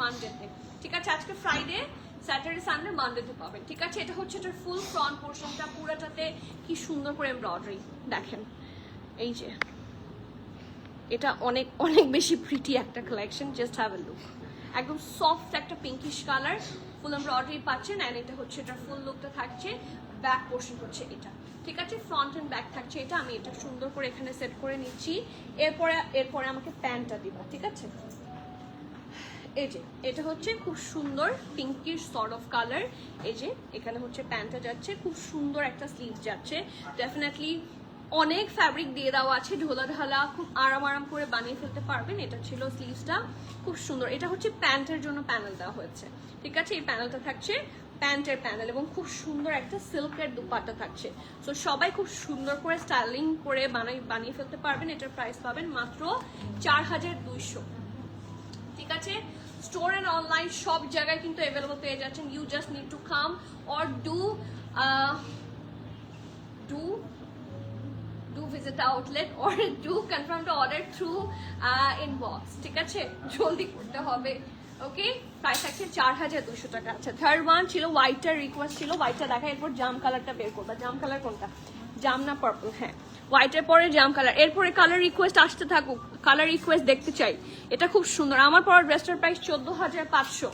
Speaker 1: মানডেতে। ঠিক আছে, আজকে ফ্রাইডে, স্যাটারডে সানডে, মানডেতে পাবেন। ঠিক আছে, এটা হচ্ছে এটার ফুল ফ্রন্ট পোর্শনটা, পুরোটাতে কি সুন্দর করে এমব্রয়ডারি দেখেন। এই যে এটা অনেক অনেক বেশি প্রিটি একটা collection, just have a look. একদম সফট একটা পিঙ্কিশ কালার, ফুল এমব্রয়ডারি পাচ্ছেন। অ্যান্ড এটা হচ্ছে এটার ফুল লুকটা থাকছে, ব্যাক পোর্শন হচ্ছে এটা। ঠিক আছে, ফ্রন্ট এন্ড ব্যাক থাকছে এটা। আমি এটা সুন্দর করে এখানে সেট করে নিচ্ছি। এরপরে আমাকে প্যান্টটা দিবা। ঠিক আছে, এই যে এটা হচ্ছে খুব সুন্দর পিঙ্কিশ সর্ট অফ কালার। এই যে এখানে হচ্ছে প্যান্টটা যাচ্ছে, খুব সুন্দর একটা স্লিভ যাচ্ছে। ডেফিনেটলি অনেক ফ্যাব্রিক দিয়ে দেওয়া আছে, ঢোলা ঢালা, খুব আরাম করে বানিয়ে ফেলতে পারবেন। এটা ছিল স্লিভসটা, খুব সুন্দর। এটা হচ্ছে প্যান্টের জন্য প্যানেল দেওয়া হয়েছে। ঠিক আছে, এই প্যানেলটা থাকছে প্যান্টের প্যানেল, এবং খুব সুন্দর একটা সিল্কের দুপাট্টা থাকছে। সো সবাই খুব সুন্দর করে স্টাইলিং করে বানিয়ে ফেলতে পারবেন। এটার প্রাইস পাবেন মাত্র 4200। ঠিক আছে, স্টোর এন্ড অনলাইন সব জায়গায় কিন্তু অ্যাভেলেবল পেয়ে যাচ্ছেন। You just need to come or do visit the outlet or do confirm the order through inbox. ঠিক আছে, জলদি করতে হবে। ওকে, প্রাইস আছে 4200 টাকা। আচ্ছা, থার্ড ওয়ান ছিল হোয়াইটটার রিকোয়েস্ট ছিল, হোয়াইটটা দেখা, এরপর জাম কালারটা বের করবা। জাম কালার কোনটা? জাম না পার্পল? হ্যাঁ, হোয়াইটের পরে জাম কালার, এরপরে কালার রিকোয়েস্ট আসতে থাকুক। কালার রিকোয়েস্ট দেখতে চাই। এটা খুব সুন্দর, আমার পর ড্রেসটার প্রাইস 14500।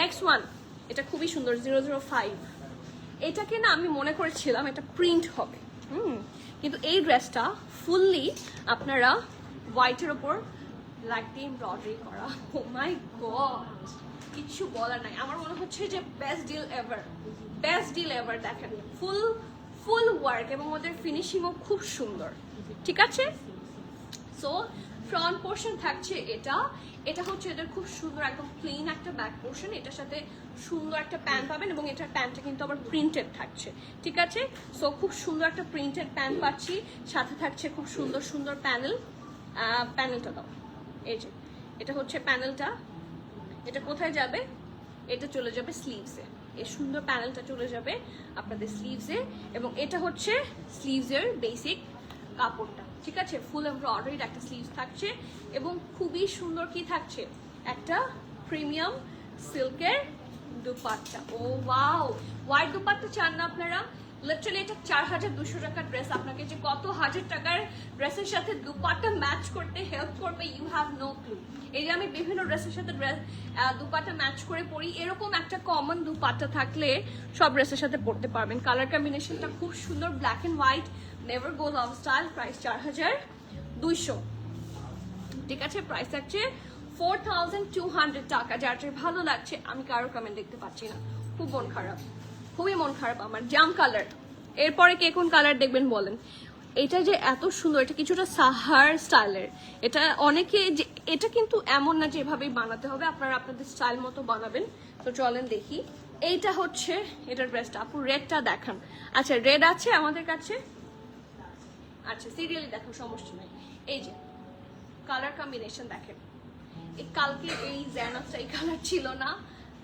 Speaker 1: নেক্সট ওয়ান, এটা খুবই সুন্দর, 005। এটাকে না আমি মনে করেছিলাম এটা প্রিন্ট হবে, কিন্তু এই ড্রেসটা ফুললি আপনারা হোয়াইটের ওপর লাইক দিয়ে এমব্রয়ডারি করা। ও মাই গড, কিছু বলার নাই। আমার মনে হচ্ছে যে best deal ever, best deal ever. দেখেন ফুল ওয়ার্ক, এবং ওদের ফিনিশিংও খুব সুন্দর। ঠিক আছে, সো ফ্রন্ট পোর্শন থাকছে এটা, এটা হচ্ছে এদের খুব সুন্দর একদম প্লেন একটা ব্যাক পোর্শন। এটার সাথে সুন্দর একটা প্যান্ট পাবেন, এবং এটার প্যান্টটা কিন্তু আবার প্রিন্টেড থাকছে। ঠিক আছে, সো খুব সুন্দর একটা প্রিন্টেড প্যান্ট পাচ্ছি, সাথে থাকছে খুব সুন্দর সুন্দর প্যানেল। প্যানেলটা দাও, এই যে এটা হচ্ছে প্যানেলটা। এটা কোথায় যাবে? এটা চলে যাবে স্লিভসে। এই সুন্দর প্যানেলটা চলে যাবে আপনাদের স্লিভসে, এবং এটা হচ্ছে স্লিভসের বেসিক কাপড়টা। ঠিক আছে, ফুল এমব্রয়ডারিড একটা স্লিভস থাকছে, এবং খুবই সুন্দর কি থাকছে, একটা প্রিমিয়াম সিল্কের দুপাট্টা। ও ওয়াও, হোয়াইট দুপাট্টা চান না আপনারা? লিটারালি এটা 4200 টাকার ড্রেস আপনাকে যে কত হাজার টাকার ড্রেসের সাথে দুপাট্টা ম্যাচ করতে হেল্প করবে, ইউ হ্যাভ নো ক্লু। এই যে আমি বিভিন্ন ড্রেসের সাথে দুপাট্টা ম্যাচ করে পরি, এরকম একটা কমন দুপাট্টা থাকলে সব ড্রেসের সাথে পরতে পারবেন। কালার কম্বিনেশনটা খুব সুন্দর, black and white, never goes off style. Price 4200। ঠিক আছে, প্রাইস থাকছে 4200 টাকা। যার যার ভালো লাগছে, আমি কারো কমেন্ট দেখতে পাচ্ছি না, খুব মন খারাপ, খুবই মন খারাপ আমার। জাম কালার, এরপরে কে কোন কালার দেখবেন বলেন? এটা যে এত সুন্দর, এটা কিছুটা সাহার স্টাইলের। এটা অনেকে যে, এটা কিন্তু এমন না যে এভাবেই বানাতে হবে, আপনারা আপনাদের স্টাইল মতো বানাবেন। তো চলেন দেখি, এইটা হচ্ছে এটার ড্রেসটা। আপু রেডটা দেখান। আচ্ছা, রেড আছে আমাদের কাছে। আচ্ছা, সিরিয়ালি দেখো, সমস্যা নাই। এই যে কালার কম্বিনেশন দেখেন, এই কালকে এই জ্যানাসটা এই কালার ছিল না,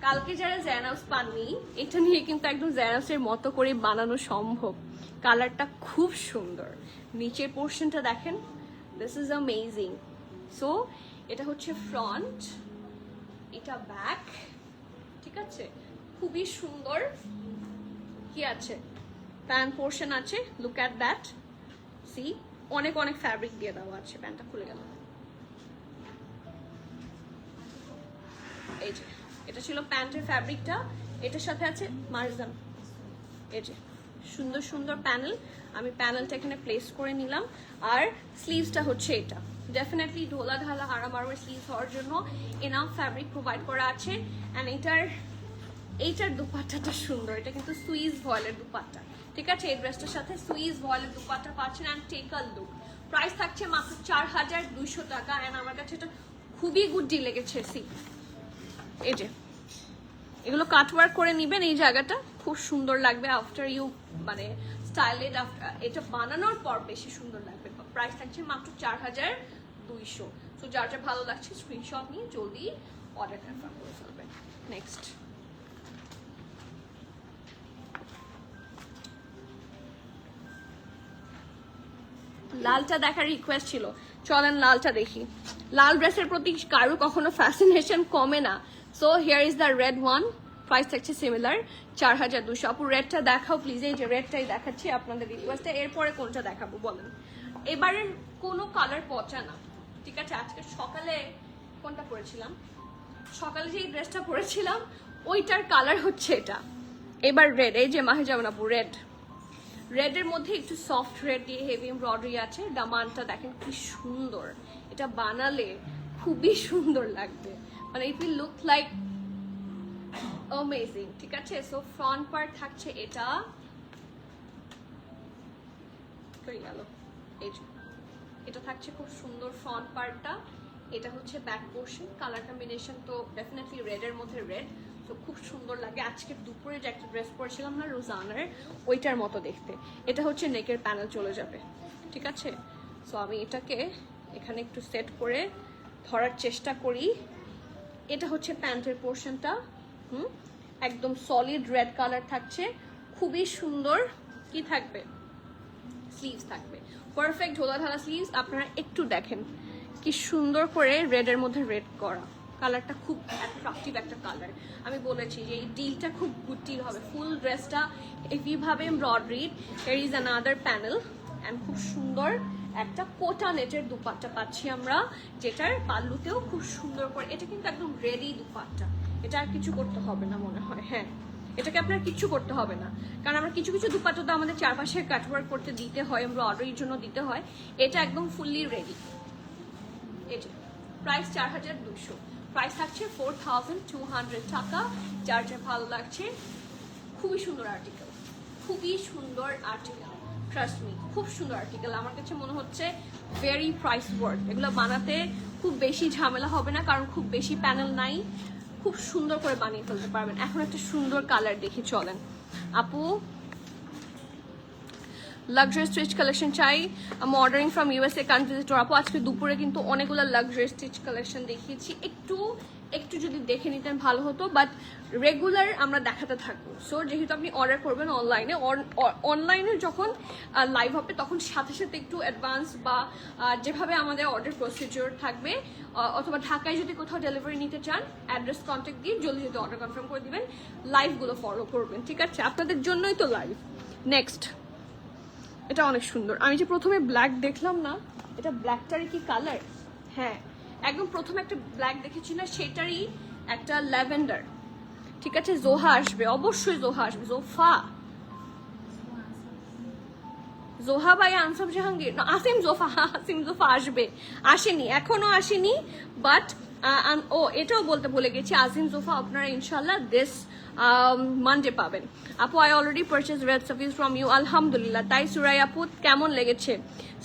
Speaker 1: কালকে যারা জেনাউস পাননি, এটা নিয়ে কিন্তু একদম জেনাউসের মতো করে বানানো সম্ভব। কালারটা খুব সুন্দর, নিচের পোর্শনটা দেখেন, দিস ইজ অ্যামেজিং। সো এটা হচ্ছে ফ্রন্ট, এটা ব্যাক, ঠিক আছে, খুবই সুন্দর। কি আছে, প্যান্ট পোর্শন আছে, লুক অ্যাট দ্যাট, সি অনেক অনেক ফ্যাব্রিক দিয়ে দেওয়া আছে। প্যান্টটা খুলে গেল, এই যে এটা ছিল প্যান্টের ফ্যাব্রিকটা, এটার সাথে আছে মার্জান, এই যে সুন্দর সুন্দর প্যানেল। আমি প্যানেলটা এখানে প্লেস করে নিলাম। আর স্লিভসটা হচ্ছে এটা, ডেফিনেটলি ঢোলা ঢালা আরামারের স্লিভস হওয়ার জন্য এনাফ ফ্যাব্রিক প্রোভাইড করা আছে। অ্যান্ড এইটার দুপাট্টাটা সুন্দর, এটা কিন্তু সুইস ভয়েলের দুপাট্টা, ঠিক আছে। এই ড্রেসটার সাথে সুইস ভয়েলের দুপাট্টা পাচ্ছেন। And take a look, price থাকছে মাত্র 4200 টাকা। অ্যান্ড আমার কাছে এটা খুবই গুড ডিল লেগেছে। সি এই যে এগুলো কাটওয়ার্ক করে নিবেন, এই জায়গাটা খুব সুন্দর লাগবে আফটার ইউ মানে স্টাইলেড, এটা বানানোর পর বেশি সুন্দর লাগবে। প্রাইস থাকছে মাত্র 4200। সো যার যা ভালো লাগছে স্ক্রিনশট নিয়ে জলদি অর্ডার কনফার্ম করে ফেলবেন। নেক্সট লালটা দেখার রিকোয়েস্ট ছিল, চলেন লালটা দেখি। লাল ড্রেসের প্রতি কারো কখনো ফ্যাসিনেশন কমে না। So here is the red one, price থাকছে সিমিলার 4200। আপু রেডটা দেখাও প্লিজ, এই যে রেডটাই দেখাচ্ছি আপনাদের রিকোয়েস্টে। এরপরে কোনটা দেখাবো বলেন? এবারের কোনো কালার পচা না, ঠিক আছে। আজকে সকালে কোনটা পরেছিলাম, সকালে যে ড্রেসটা পরেছিলাম ওইটার কালার হচ্ছে এটা। এবার রেড, এই যে মাহিজামান আপু রেড, রেডের মধ্যে একটু সফট রেড দিয়ে হেভি এমব্রয়ডারি আছে। দামানটা দেখেন কি সুন্দর, এটা বানালে খুবই সুন্দর লাগবে, মানে it will look like amazing, ঠিক আছে। সো ফ্রন্ট পার্ট থাকছে এটা, গেল এই যে এটা থাকছে খুব সুন্দর ফ্রন্ট পার্টটা। এটা হচ্ছে ব্যাক পোর্শন, কালার কম্বিনেশন তো ডেফিনেটলি রেডের মধ্যে রেড, তো খুব সুন্দর লাগে। আজকে দুপুরে যে একটা ড্রেস পরেছিলাম না রোজানার, ওইটার মতো দেখতে। এটা হচ্ছে নেকের প্যানেল চলে যাবে, ঠিক আছে। সো আমি এটাকে এখানে একটু সেট করে ধরার চেষ্টা করি। এটা হচ্ছে প্যান্টের পোর্শনটা, একদম সলিড রেড কালার থাকছে, খুবই সুন্দর। কি থাকবে, স্লিভস থাকবে পারফেক্ট ঢোলা ঢালা স্লিভস। আপনারা একটু দেখেন কি সুন্দর করে রেডের মধ্যে রেড করা, কালারটা খুব অ্যাট্রাকটিভ একটা কালার। আমি বলেছি যে এই ডিলটা খুব গুড ডিল হবে। ফুল ড্রেসটা এইভাবে এমব্রয়ডারিড, এর ইজ অ্যানাদার প্যানেল অ্যান্ড খুব সুন্দর একটা কোটা নেটের দুপাট্টা পাচ্ছি আমরা, যেটার পাল্লুতেও খুব সুন্দর করে, এটা কিন্তু একদম রেডি দুপাট্টা, এটা আর কিছু করতে হবে না মনে হয়। হ্যাঁ, এটাকে আপনার কিছু করতে হবে না, কারণ আমরা কিছু কিছু দুপাট্টা তো আমাদের চারপাশে কাটওয়ার্ক করতে দিতে হয়, এমব্রয়ডারির জন্য দিতে হয়। এটা একদম ফুললি রেডি। এটা প্রাইস 4200, প্রাইস থাকছে 4200 টাকা। যার যা ভালো লাগছে, খুবই সুন্দর আর্টিকেল, খুবই সুন্দর আর্টিকেল, ট্রাস্ট মি, খুব সুন্দর আর্টিকেল। আমার কাছে মনে হচ্ছে ভেরি প্রাইস ওয়ার্থ। এগুলো বানাতে খুব বেশি ঝামেলা হবে না, কারণ খুব বেশি প্যানেল নাই, খুব সুন্দর করে বানিয়ে ফেলতে পারবেন। এখন একটা সুন্দর কালার দেখি, চলেন আপু। লাক্সারি স্টিচ কালেকশন চাই, আমি ordering from USA country visitor. আপু আজকে দুপুরে কিন্তু অনেকগুলো লাক্সারি স্টিচ কালেকশন দেখিয়েছি, একটু যদি দেখে নিতেন ভালো হতো, বাট রেগুলার আমরা দেখাতে থাকবো। সো যেহেতু আপনি অর্ডার করবেন অনলাইনে যখন লাইভ হবে তখন সাথে সাথে একটু অ্যাডভান্স বা যেভাবে আমাদের অর্ডার প্রসিডিওর থাকবে, অথবা ঢাকায় যদি কোথাও ডেলিভারি নিতে চান অ্যাড্রেস কন্ট্যাক্ট দিয়ে জলদি যদি অর্ডার কনফার্ম করে দিবেন, লাইভগুলো ফলো করবেন, ঠিক আছে। আপনাদের জন্যই তো লাইভ। নেক্সট, এটা অনেক সুন্দর। আমি যে প্রথমে ব্ল্যাক দেখলাম না, এটা ব্ল্যাকটারই কি কালার? হ্যাঁ, একদম প্রথমে একটা ব্ল্যাক দেখেছি না, সেটারই একটা ল্যাভেন্ডার, ঠিক আছে। জোহা আসবে, অবশ্যই জোহা আসবে। জোহা ভাই আনসাম জাহাঙ্গীর না, আসিম জোফা আসবে, আসেনি, এখনো আসেনি, বাট ও এটাও বলতে ভুলে গেছি, আজিম জোফা আপনারা ইনশাল্লাহ দিস মানডে পাবেন। আপু আই অলরেডি পারচেজ রেড সাফিউজ ফ্রম ইউ। আলহামদুলিল্লাহ। তাই সুরাই আপু কেমন লেগেছে?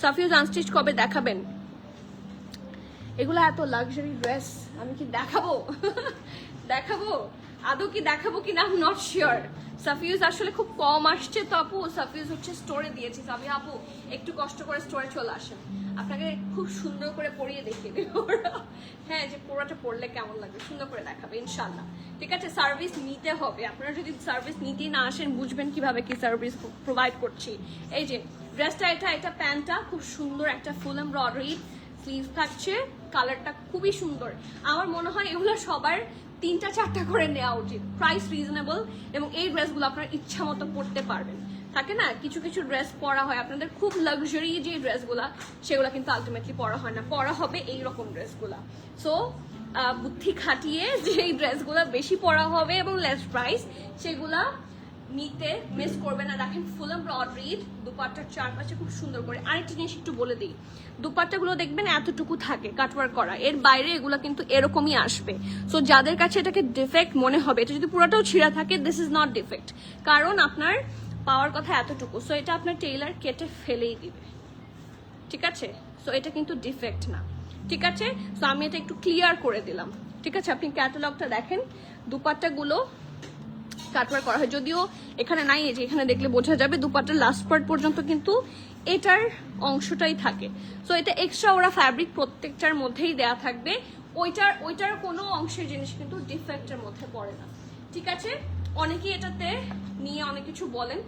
Speaker 1: সাফিউজ আনস্টিচ কবে দেখাবেন? এগুলো এত লাক্সারি ড্রেস আমি কি দেখাবো? দেখাবো আদৌ কি দেখাবো কিনা আই এম নট শিওর। সাফিউজ আসলে খুব কম আসছে তো আপু, সাফিউজ হচ্ছে স্টোরে দিয়েছি। সাফি আপু একটু কষ্ট করে স্টোরে চলে আসেন, আপনাকে খুব সুন্দর করে পরিয়ে দেখিয়ে দেবো। হ্যাঁ, যে পুরোটা পরলে কেমন লাগবে সুন্দর করে দেখাবে ইনশাল্লাহ। ঠিক আছে, সার্ভিস নিতে হবে। আপনারা যদি সার্ভিস নিতে না আসেন বুঝবেন কিভাবে কি সার্ভিস প্রোভাইড করছি। এই যে ড্রেসটা, এটা প্যান্টটা খুব সুন্দর, একটা ফুল এমব্রয়ডারি স্লিভ থাকছে, কালারটা খুবই সুন্দর। আমার মনে হয় এগুলো সবার 3-4টা করে নেওয়া উচিত। প্রাইস রিজনেবল এবং এই ড্রেসগুলো আপনার ইচ্ছা মতো পরতে পারবেন। থাকে না কিছু কিছু ড্রেস পরা হয় আপনাদের খুব লাক্সারি যে ড্রেসগুলা, সেগুলো কিন্তু আলটিমেটলি পরা হয় না, পরা হবে এইরকম ড্রেসগুলা। সো বুদ্ধি খাটিয়ে যে ড্রেসগুলো বেশি পরা হবে এবং লেস প্রাইস, সেগুলা নিতে মিস করবে না। দেখেন ফুল এমব্রয়ডারিড দুপাট্টার চারপাশে খুব সুন্দর করে। আরেকটা জিনিস একটু বলে দিই, দুপাট্টাগুলো দেখবেন এতটুকু থাকে কাটওয়ার্ক করা, এর বাইরে এগুলো কিন্তু এরকমই আসবে। সো যাদের কাছে এটাকে ডিফেক্ট মনে হবে, এটা যদি পুরোটাও ছিঁড়া থাকে, দিস ইজ নট ডিফেক্ট, কারণ আপনার পাওয়ার কথা এতটুকু। সো এটা আপনার টেইলার কেটে ফেলেই দিবে, ঠিক আছে? সো এটা কিন্তু ডিফেক্ট না, ঠিক আছে? সো আমি এটা একটু ক্লিয়ার করে দিলাম, ঠিক আছে? আপনি ক্যাটালগটা দেখেন, দুপাট্টাগুলো কাটওয়ার্ক করা হয়, যদিও এখানে নাই, এই যে এখানে দেখলে বোঝা যাবে দুপাট্টার লাস্ট পার্ট পর্যন্ত কিন্তু এটার অংশটাই থাকে। সো এটা এক্সট্রা ওরা ফ্যাব্রিক প্রত্যেকটার মধ্যেই দেয়া থাকবে, ওইটার কোনো অংশের জিনিস কিন্তু ডিফেক্টের মধ্যে পড়ে না, ঠিক আছে? অনেকেই এটাতে নিয়ে অনেক কিছু বলেন,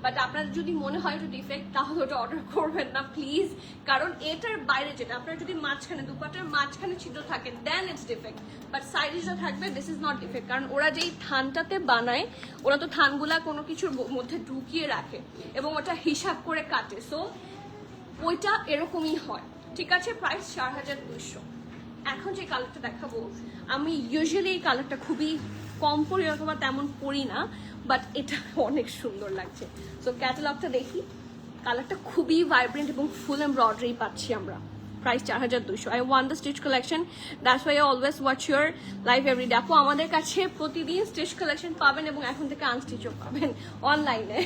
Speaker 1: বাট আপনার যদি মনে হয় এটা ডিফেক্ট তাহলে ওটা অর্ডার করবেন না প্লিজ, কারণ এটার বাইরে যেটা আপনার যদি মাঝখানে দুপাটার মাঝখানে ছিদ্র থাকে দেন ইটস ডিফেক্ট, বাট সাইডে যা থাকবে দিস ইজ নট ডিফেক্ট। কারণ ওরা যেই থানটাতে বানায়, ওরা তো থানগুলা কোনো কিছুর মধ্যে ঢুকিয়ে রাখে এবং ওটা হিসাব করে কাটে, সো ওইটা এরকমই হয়, ঠিক আছে? প্রাইস 4200। এখন যে কালারটা দেখাবো, আমি ইউজুয়ালি এই কালারটা খুবই কম পরি অথবা তেমন পরি না, বাট এটা অনেক সুন্দর লাগছে। সো ক্যাটালগটা দেখি, কালারটা খুবই ভাইব্রেন্ট এবং ফুল এমব্রয়ডারি পাচ্ছি আমরা। Price 4200। I want the stitch collection, that's why I always watch your live everyday. আপু আমাদের কাছে প্রতিদিন স্টিচ কালেকশন পাবেন এবং এখন থেকে আনস্টিচও পাবেন অনলাইনে,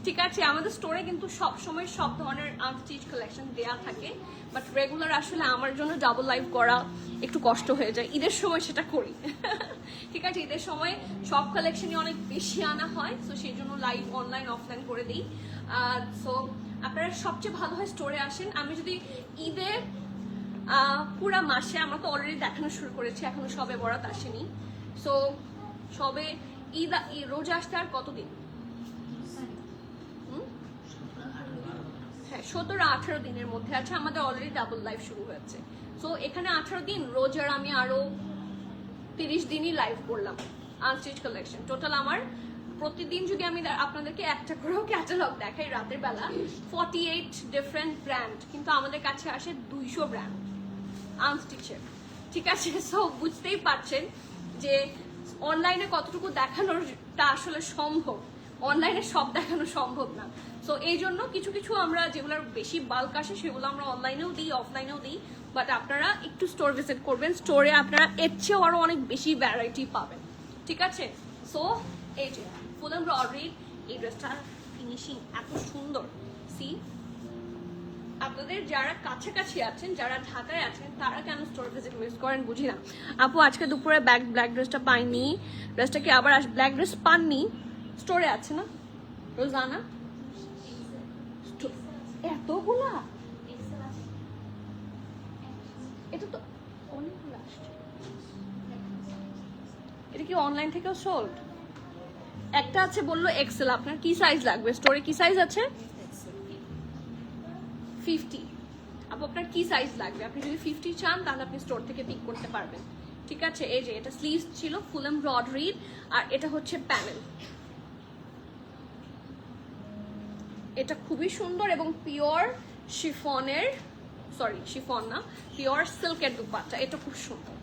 Speaker 1: ঠিক আছে? আমাদের স্টোরে কিন্তু সবসময় সব ধরনের আনস্টিচ কালেকশন দেওয়া থাকে, বাট রেগুলার আসলে আমার জন্য ডাবল লাইভ করা একটু কষ্ট হয়ে যায়, ঈদের সময় সেটা করি, ঠিক আছে? ঈদের সময় সব কালেকশনই অনেক বেশি আনা হয়, সো সেই জন্য লাইভ অনলাইন অফলাইন করে দিই। সো আপনারা সবচেয়ে ভালো হয় স্টোরে আসেন। আমি যদি ঈদে পুরা মাসে, আমরা তো অলরেডি দেখানো শুরু করেছি, এখনো সবে বরাত আসেনি, সো সবে ঈদ রোজা আসতে আর কতদিন? হ্যাঁ, 17-18 দিনের মধ্যে আছে, আমাদের অলরেডি ডাবল লাইভ শুরু হয়েছে। সো এখানে 18 দিন, রোজার আমি আরো 30 দিনই লাইভ করলাম আনস্টিচ কালেকশন। টোটাল আমার প্রতিদিন যদি আমি আপনাদেরকে একটা করেও ক্যাটালগ দেখাই রাতের বেলা, 48 ডিফারেন্ট ব্র্যান্ড, কিন্তু আমাদের কাছে আসে 200 ব্র্যান্ড আনস্টিচের, ঠিক আছে? সো বুঝতেই পারছেন যে অনলাইনে কতটুকু দেখানোরটা আসলে সম্ভব, অনলাইনে সব দেখানো সম্ভব না। সো এই জন্য কিছু কিছু আমরা যেগুলোর বেশি বাল্ক আসে সেগুলো আমরা অনলাইনেও দিই, অফলাইনেও দিই, বাট আপনারা একটু স্টোর ভিজিট করবেন, স্টোরে আপনারা এর চেয়েও আরো অনেক বেশি ভ্যারাইটি পাবেন, ঠিক আছে? সো এই যে ফুল এমব্রয়ডারি, এই ড্রেসটার ফিনিশিং এত সুন্দর। সি, আপনাদের যারা কাছাকাছি আছেন, যারা ঢাকায় আছেন, তারা কেন স্টোর ভিজিট মিস করেন বুঝি না। আপু আজকে দুপুরে ব্ল্যাক ড্রেসটা পাইনি, ড্রেসটা কি আবার ব্ল্যাক ড্রেস পাননি? স্টোরে আছে না রোজানা? এতগুলা? এটা তো অনেকগুলো আসছে। এটা কি অনলাইন থেকেও সোল্ড? একটা আছে বললো এক্সেল, আপনার কি সাইজ লাগবে? স্টোরে কি সাইজ আছে? 50। আপু আপনার কি সাইজ লাগবে? আপনি যদি 50 চান তাহলে আপনি স্টোর থেকে পিক করতে পারবেন, ঠিক আছে? এই যে এটা স্লিভস ছিল ফুল এমব্রয়ডারি, আর এটা হচ্ছে প্যানেল। এটা খুবই সুন্দর এবং পিওর শিফনের, সরি শিফন না, পিওর সিল্কের দুপাট্টা। এটা খুব সুন্দর,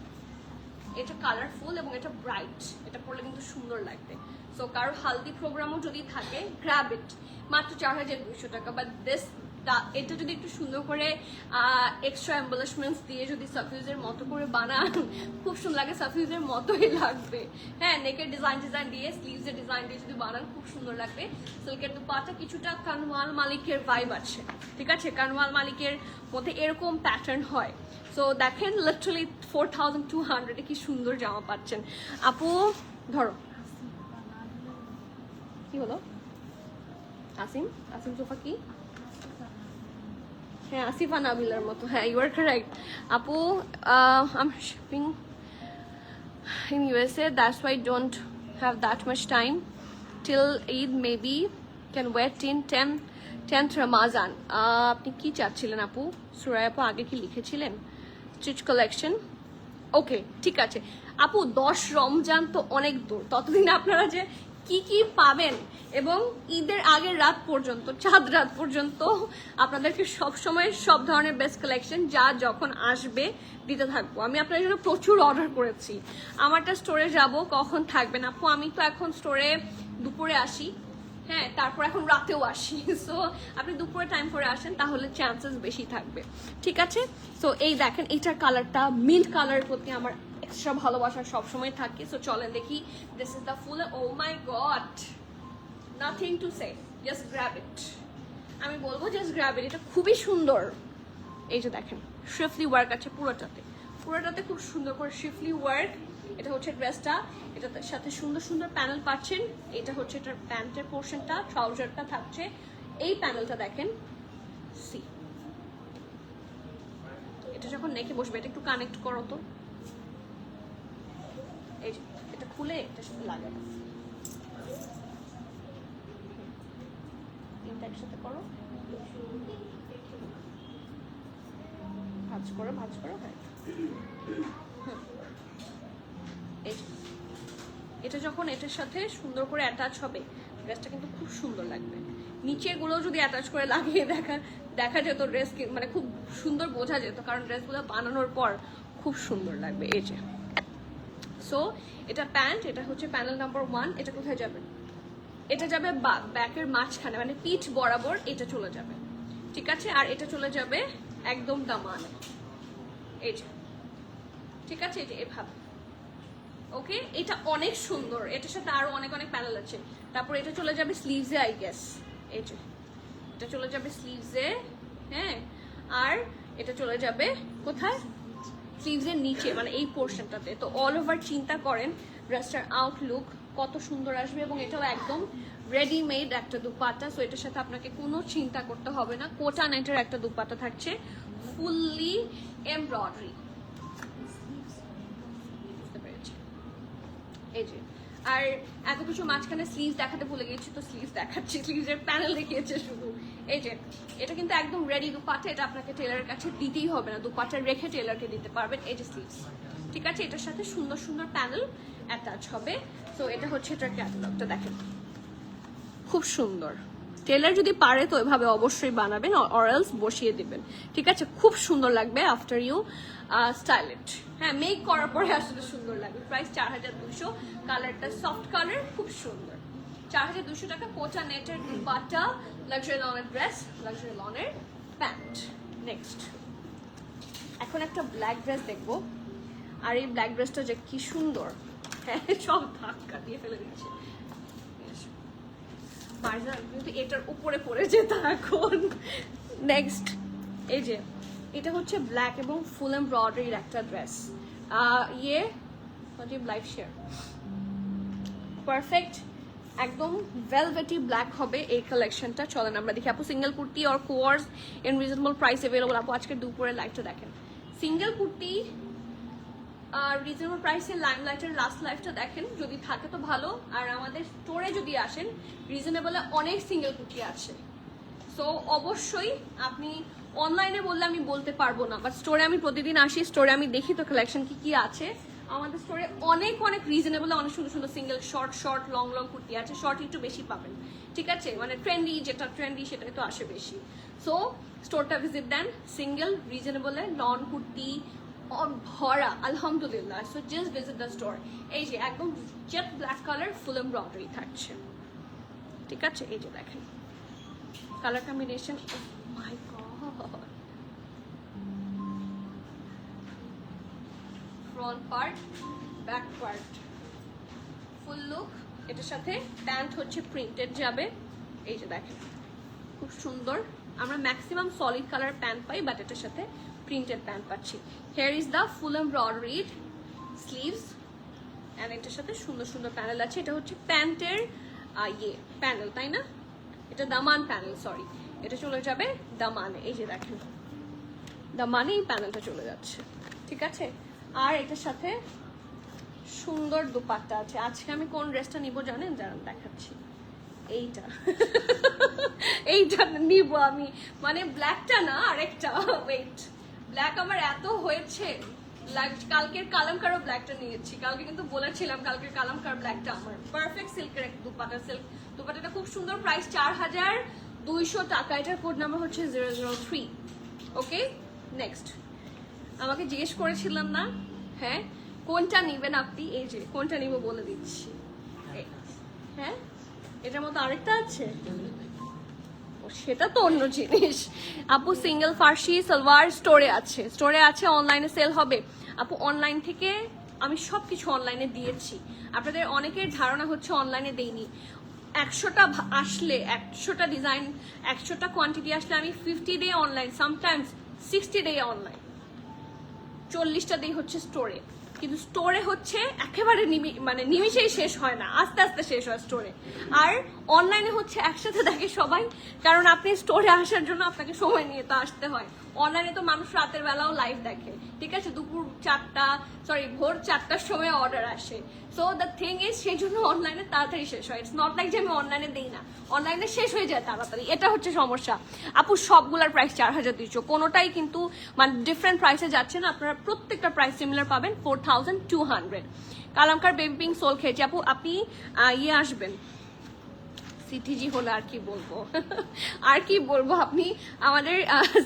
Speaker 1: এটা কালারফুল এবং এটা ব্রাইট, এটা পরলে কিন্তু সুন্দর লাগবে। সো কারো হালদি প্রোগ্রামও যদি থাকে, গ্র্যাব ইট, মাত্র 4200 টাকা। বাট এটা যদি একটু সুন্দর করে এক্সট্রা এম্বলিশমেন্টস দিয়ে যদি সাফিউজের মতো করে বানান, খুব সুন্দর লাগে, সাফিউজের মতোই লাগবে। হ্যাঁ, নেকের ডিজাইন দিয়ে, স্লিভসের ডিজাইন দিয়ে যদি বানান খুব সুন্দর লাগবে। সিল্কের দুপাট্টা কিছুটা কানওয়াল মালিকের ভাইব আছে, ঠিক আছে? কানওয়াল মালিকের মধ্যে এরকম প্যাটার্ন হয়। সো দেখেন লিটারালি 4200 কি সুন্দর জামা পাচ্ছেন। আপু ধরো, কি হলো? আসিম সোফা কি? হ্যাঁ আসিফা নাবিলের মতো, হ্যাঁ ইউ আর কারেক্ট আপু। I am shipping in USA, that's why I don't have that much time till Eid, maybe can wait till 10th Ramazan. আপনি কি চাচ্ছিলেন আপু? সুরাই আপু আগে কি লিখেছিলেন? স্টিচ কালেকশন, ওকে ঠিক আছে আপু। 10 রমজান তো অনেক দূর, ততদিন আপনারা যে কি কি পাবেন এবং ঈদের আগের রাত পর্যন্ত, চাঁদ রাত পর্যন্ত আপনাদেরকে সব সময় সব ধরনের বেস্ট কালেকশন যা যখন আসবে দিতে থাকবো। আমি আপনাদের জন্য প্রচুর অর্ডার করেছি। আমারটা স্টোরে যাব, কখন থাকবেন আপু? আমি তো এখন স্টোরে দুপুরে আসি, হ্যাঁ তারপর এখন রাতেও আসি। সো আপনি দুপুরে টাইম করে আসেন, তাহলে চান্সেস বেশি থাকবে, ঠিক আছে? সো এই দেখেন, এইটার কালারটা মিন্ট কালারের প্রতি আমার এক্সট্রা ভালোবাসা সবসময় থাকে। সো চলেন দেখি, this is the full, oh my god, nothing to say, just grab it. আমি বলবো জাস্ট গ্র্যাব ইট, এটা খুবই সুন্দর। এই যে দেখেন শিফলি ওয়ার্ক আছে পুরোটাতে, পুরোটাতে খুব সুন্দর করে শিফলি ওয়ার্ক। এটা হচ্ছে ড্রেসটা, এটার সাথে সুন্দর সুন্দর প্যানেল পাচ্ছেন। এটা হচ্ছে এটার প্যান্টের পোর্শনটা, ট্রাউজারটা থাকছে। এই প্যানেলটা দেখেন, সি এটা যখন নেকে বসবে, এটা একটু কানেক্ট করো তো, এই যে এটা খুলে এটার সাথে লাগানো, তিনটা একসাথে করো, ভাঁজ করো ভাঁজ করো, হ্যাঁ এটা যখন এটার সাথে সুন্দর করে অ্যাটাচ হবে, ড্রেসটা কিন্তু খুব সুন্দর লাগবে। নিচের গুলো যদি অ্যাটাচ করে লাগিয়ে দেখা যেত, ড্রেস মানে খুব সুন্দর বোঝা যেত, কারণ ড্রেসগুলো বানানোর পর খুব সুন্দর লাগবে। এই যে সো এটা প্যান্ট, এটা হচ্ছে প্যানেল নাম্বার 1। এটা কোথায় যাবে? এটা যাবে ব্যাকের মাঝখানে, মানে পিঠ বরাবর এটা চলে যাবে, ঠিক আছে? আর এটা চলে যাবে একদম দামানে, এই যে ঠিক আছে, এই যে এভাবে। ওকে, এটা অনেক সুন্দর, এটার সাথে আরো অনেক অনেক প্যানেল আছে। তারপর এটা চলে যাবে স্লিভসে, আই গেস, এই যে এটা চলে যাবে স্লিভসে, হ্যাঁ। আর এটা চলে যাবে কোথায়? স্লিভসের নিচে, মানে এই পোর্শনটাতে। তো অল ওভার চিন্তা করেন ড্রেসটার আউটলুক কত সুন্দর আসবে, এবং এটাও একদম রেডিমেড একটা দুপাট্টা। সো এটার সাথে আপনাকে কোনো চিন্তা করতে হবে না। কোটা নেটের একটা দুপাট্টা থাকছে, ফুললি এমব্রয়ডারি, এই যে। আর এত কিছু মাঝখানে স্লিভস দেখাতে ভুলে গেছি, তো স্লিভস দেখাচ্ছি, স্লিভসের প্যানেল দেখিয়েছে শুধু। এই যে এটা কিন্তু একদম রেডি দুপাট্টা, এটা আপনাকে টেলারের কাছে দিতেই হবে না, দুপাট্টা রেখে টেলারকে দিতে পারবেন। এই যে স্লিভস, ঠিক আছে? এটার সাথে সুন্দর সুন্দর প্যানেল অ্যাটাচ হবে। সো এটা হচ্ছে এটার ক্যাটালগটা, দেখেন খুব সুন্দর। টেলার যদি পারে তো এভাবে অবশ্যই বানাবেন, অর এলস বসিয়ে দিবেন, ঠিক আছে? খুব সুন্দর লাগবে আফটার ইউ স্টাইল ইট, হ্যাঁ মেক করার পরে আসলে সুন্দর লাগবে। প্রাইস 4200, কালারটা সফট কালার, খুব সুন্দর। 4200 টাকা, কোটা নেটের দুপাট্টা, লাক্সারি লনের ড্রেস, লাক্সারি লনের প্যান্ট। নেক্সট এখন একটা ব্ল্যাক ড্রেস দেখবো, আর এই ব্ল্যাক ড্রেসটা যে কি সুন্দর, হ্যাঁ সব ধাক্কা দিয়ে ফেলে দিচ্ছে, কিন্তু এটার উপরে পড়ে যেত এখন। নেক্সট এই যে এটা হচ্ছে ব্ল্যাক এবং ফুল এমব্রয়ডারির একটা ড্রেস, ইয়ে লাইভ শেয়ার, পারফেক্ট একদম ভেলভেটি ব্ল্যাক হবে এই কালেকশনটা। চলেন আমরা দেখি আপু, single kurti or quartz in reasonable price available. আপু আজকে দুপুরে লাইভটা দেখেন, সিঙ্গেল কুর্তি রিজনেবল প্রাইসে লাইমলাইটের লাস্ট লাইফটা দেখেন, যদি থাকে তো ভালো। আর আমাদের স্টোরে যদি আসেন, রিজনেবলে অনেক সিঙ্গেল কুর্তি আছে। সো অবশ্যই আপনি অনলাইনে বললে আমি বলতে পারবো না, বাট স্টোরে আমি প্রতিদিন আসি, স্টোরে আমি দেখি তো কালেকশন কি কি আছে। আমাদের স্টোরে অনেক অনেক রিজনেবলে অনেক সুন্দর সুন্দর সিঙ্গেল শর্ট লং কুর্তি আছে। শর্ট একটু বেশি পাবেন, ঠিক আছে? মানে ট্রেন্ডি, যেটা ট্রেন্ডি সেটাই তো আসে বেশি। সো স্টোরটা ভিজিট দেন, সিঙ্গেল রিজনেবলে লং কুর্তি ভরা আলহামদুলিল্লাহ। So just visit the store. এই যে একদম jet black colour full embroidery থাকছে, ঠিক আছে? এই যে দেখেন colour combination, my god. Front part, back part, full look. এটার সাথে প্যান্ট হচ্ছে প্রিন্টেড যাবে, এই যে দেখেন খুব সুন্দর। আমরা maximum solid colour pant pi, but এটার সাথে প্রিন্টেড প্যান্ট পাচ্ছি। Hair is the full embroidered sleeves, and এটার সাথে সুন্দর সুন্দর প্যানেল আছে। এটা হচ্ছে প্যান্টের প্যানেল, তাই না? এটা দামান প্যানেল, সরি, এটা চলে যাবে দামানে। এই যে দেখেন মানেই প্যানেলটা চলে যাচ্ছে, ঠিক আছে। আর এটার সাথে সুন্দর দুপাট্টা আছে। আজকে আমি কোন ড্রেসটা নিব জানেন? জানেন, দেখাচ্ছি। এইটা এইটা নিব আমি, মানে ব্ল্যাকটা না, আরেকটা। ওয়েট, ব্ল্যাক আমার এত হয়েছে, কালকের কালামকারও ব্ল্যাকটা নিয়েছি। কালকে কিন্তু বলেছিলাম কালকের কালামকার ব্ল্যাকটা আমার। পারফেক্ট সিল্কের একটা দুপাট্টা, সিল্ক দুপাট্টাটা খুব সুন্দর। প্রাইস 4200 টাকা। এটার কোড নাম্বার হচ্ছে 003। ওকে, নেক্সট। আমাকে জিজ্ঞেস করেছিলাম না, হ্যাঁ কোনটা নিবেন আপনি? এই যে কোনটা নিব বলে দিচ্ছি। হ্যাঁ, এটার মতো আরেকটা আছে, সেটা তো অন্য জিনিস। আপু সিঙ্গেল ফার্সি সালোয়ার স্টোরে আছে, স্টোরে আছে, অনলাইনে সেল হবে। আপু অনলাইন থেকে আমি সবকিছু অনলাইনে দিয়েছি। আপনাদের অনেকের ধারণা হচ্ছে অনলাইনে দেইনি। 100টা আসলে, 100টা ডিজাইন, 100টা কোয়ান্টিটি আসলে আমি 50 day online, sometimes 60 day online, 40টা ডে হচ্ছে স্টোরে। কিন্তু স্টোরে হচ্ছে একেবারে মানে নিমিশেই শেষ হয় না, আস্তে আস্তে শেষ হয় স্টোরে। আর অনলাইনে হচ্ছে একসাথে দেখে সবাই, কারণ আপনি স্টোরে আসার জন্য আপনাকে সময় নিয়ে তো আসতে হয়। অনলাইনে তো মানুষ রাতের বেলাও লাইভ দেখে, ঠিক আছে, দুপুর 4টা, সরি ভোর 4টার সময় অর্ডার আসে। সো দ্য থিং ইজ, সেই জন্য অনলাইনে তাড়াতাড়ি শেষ হয়। ইটস নট লাইক যে আমি অনলাইনে দিই না, অনলাইনে শেষ হয়ে যায় তাড়াতাড়ি, এটা হচ্ছে সমস্যা। আপু সবগুলার প্রাইস 4200, কোনোটাই কিন্তু মানে ডিফারেন্ট প্রাইসে যাচ্ছে না। আপনারা প্রত্যেকটা প্রাইস সিমিলার পাবেন, 4200। কালামকার বেবি পিঙ্ক সোল খেয়েছি। আপু আপনি ইয়ে আসবেন, সিটিজি হলে আর কি বলবো আর কি বলবো, আপনি আমাদের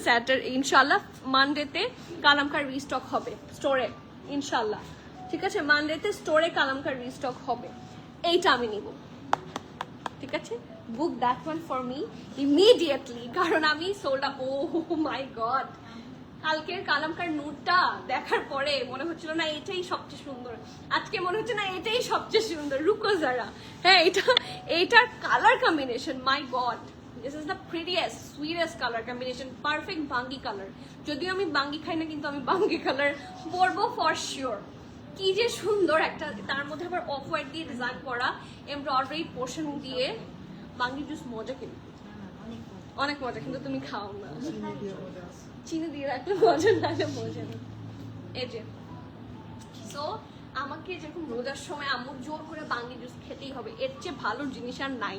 Speaker 1: স্যাটারডে ইনশাল্লাহ মানডেতে কালামকার রিস্টক হবে স্টোরে ইনশাল্লাহ, ঠিক আছে। মানডেতে স্টোরে কালামকার রিস্টক হবে, এইটা আমি নিব, ঠিক আছে। বুক that one for me immediately, কারণ আমি sold up. O my god, কালকের কালামকার নুটটা দেখার পরে মনে হচ্ছিল না এটাই সবচেয়ে সুন্দর, আজকে মনে হচ্ছে না এটাই সবচেয়ে সুন্দর। রুকো যারা, হ্যাঁ এইটার colour combination, my god, this is the prettiest sweetest colour combination, perfect বাঙ্গি কালার। যদিও আমি বাঙ্গি খাই না, কিন্তু আমি বাঙ্গি কালার পরবো ফর শিওর। কি যে সুন্দর একটা, তার মধ্যে আবার অফ হোয়াইট দিয়ে ডিজাইন করা, এমব্রয়ডারি পোর্শন দিয়ে। বাঙ্গি জুস মজা, কিন্তু অনেক মজা, কিন্তু তুমি খাও না। চিনি দিয়ে রাখলে মজা, লাগে মজা না। এই যে সো আমাকে যেরকম রোজার সময় আম্মু জোর করে বাঙ্গি জুস খেতেই হবে, এর চেয়ে ভালো জিনিস আর নাই।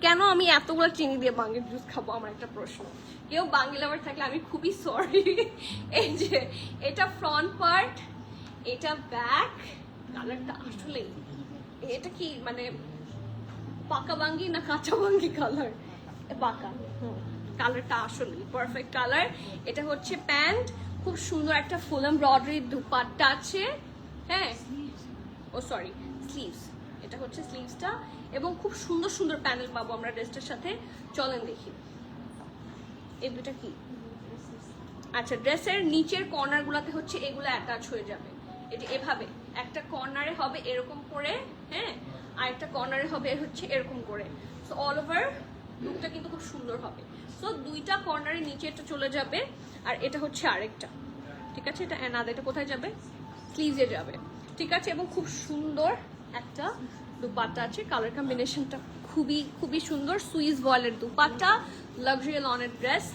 Speaker 1: কেন আমি এতগুলো চিনি দিয়ে বাঙ্গি জুস খাবো, আমার একটা প্রশ্ন। কেউ বাঙ্গি লাভার থাকলে আমি খুবই সরি। এই যে এটা ফ্রন্ট পার্ট, এটা ব্যাক, কালারটা আসলে এটা কি মানে পাকা বাঙ্গি না কাঁচা বাঙ্গি কালার? পাকা, কালারটা আসলে পারফেক্ট কালার। এটা হচ্ছে প্যান্ট, খুব সুন্দর একটা ফুল এমব্রয়ডারি দুপাট্টা আছে, হ্যাঁ, ও সরি স্লিভস, এটা হচ্ছে স্লিভসটা, এবং খুব সুন্দর সুন্দর প্যানেল পাবো আমরা ড্রেসটার সাথে। চলেন দেখি এই দুটা কি। আচ্ছা, ড্রেসের নিচের কর্নার গুলাতে হচ্ছে এগুলো অ্যাটাচ হয়ে যাবে। এটা এভাবে একটা কর্নারে হবে এরকম করে, হ্যাঁ, আর একটা কর্নারে হবে হচ্ছে এরকম করে। সো অল ওভার লুকটা কিন্তু খুব সুন্দর হবে। সো দুইটা কর্নারে নিচে এটা চলে যাবে, আর এটা হচ্ছে আরেকটা, ঠিক আছে। এটা এনাদ, এটা কোথায় যাবে? স্লিভসে যাবে, ঠিক আছে। এবং খুব সুন্দর একটা দুপাট্টা আছে, কালার কম্বিনেশনটা খুবই খুবই সুন্দর। সুইস ভয়েলের দুপাট্টা, লাক্সারি লনের ড্রেস,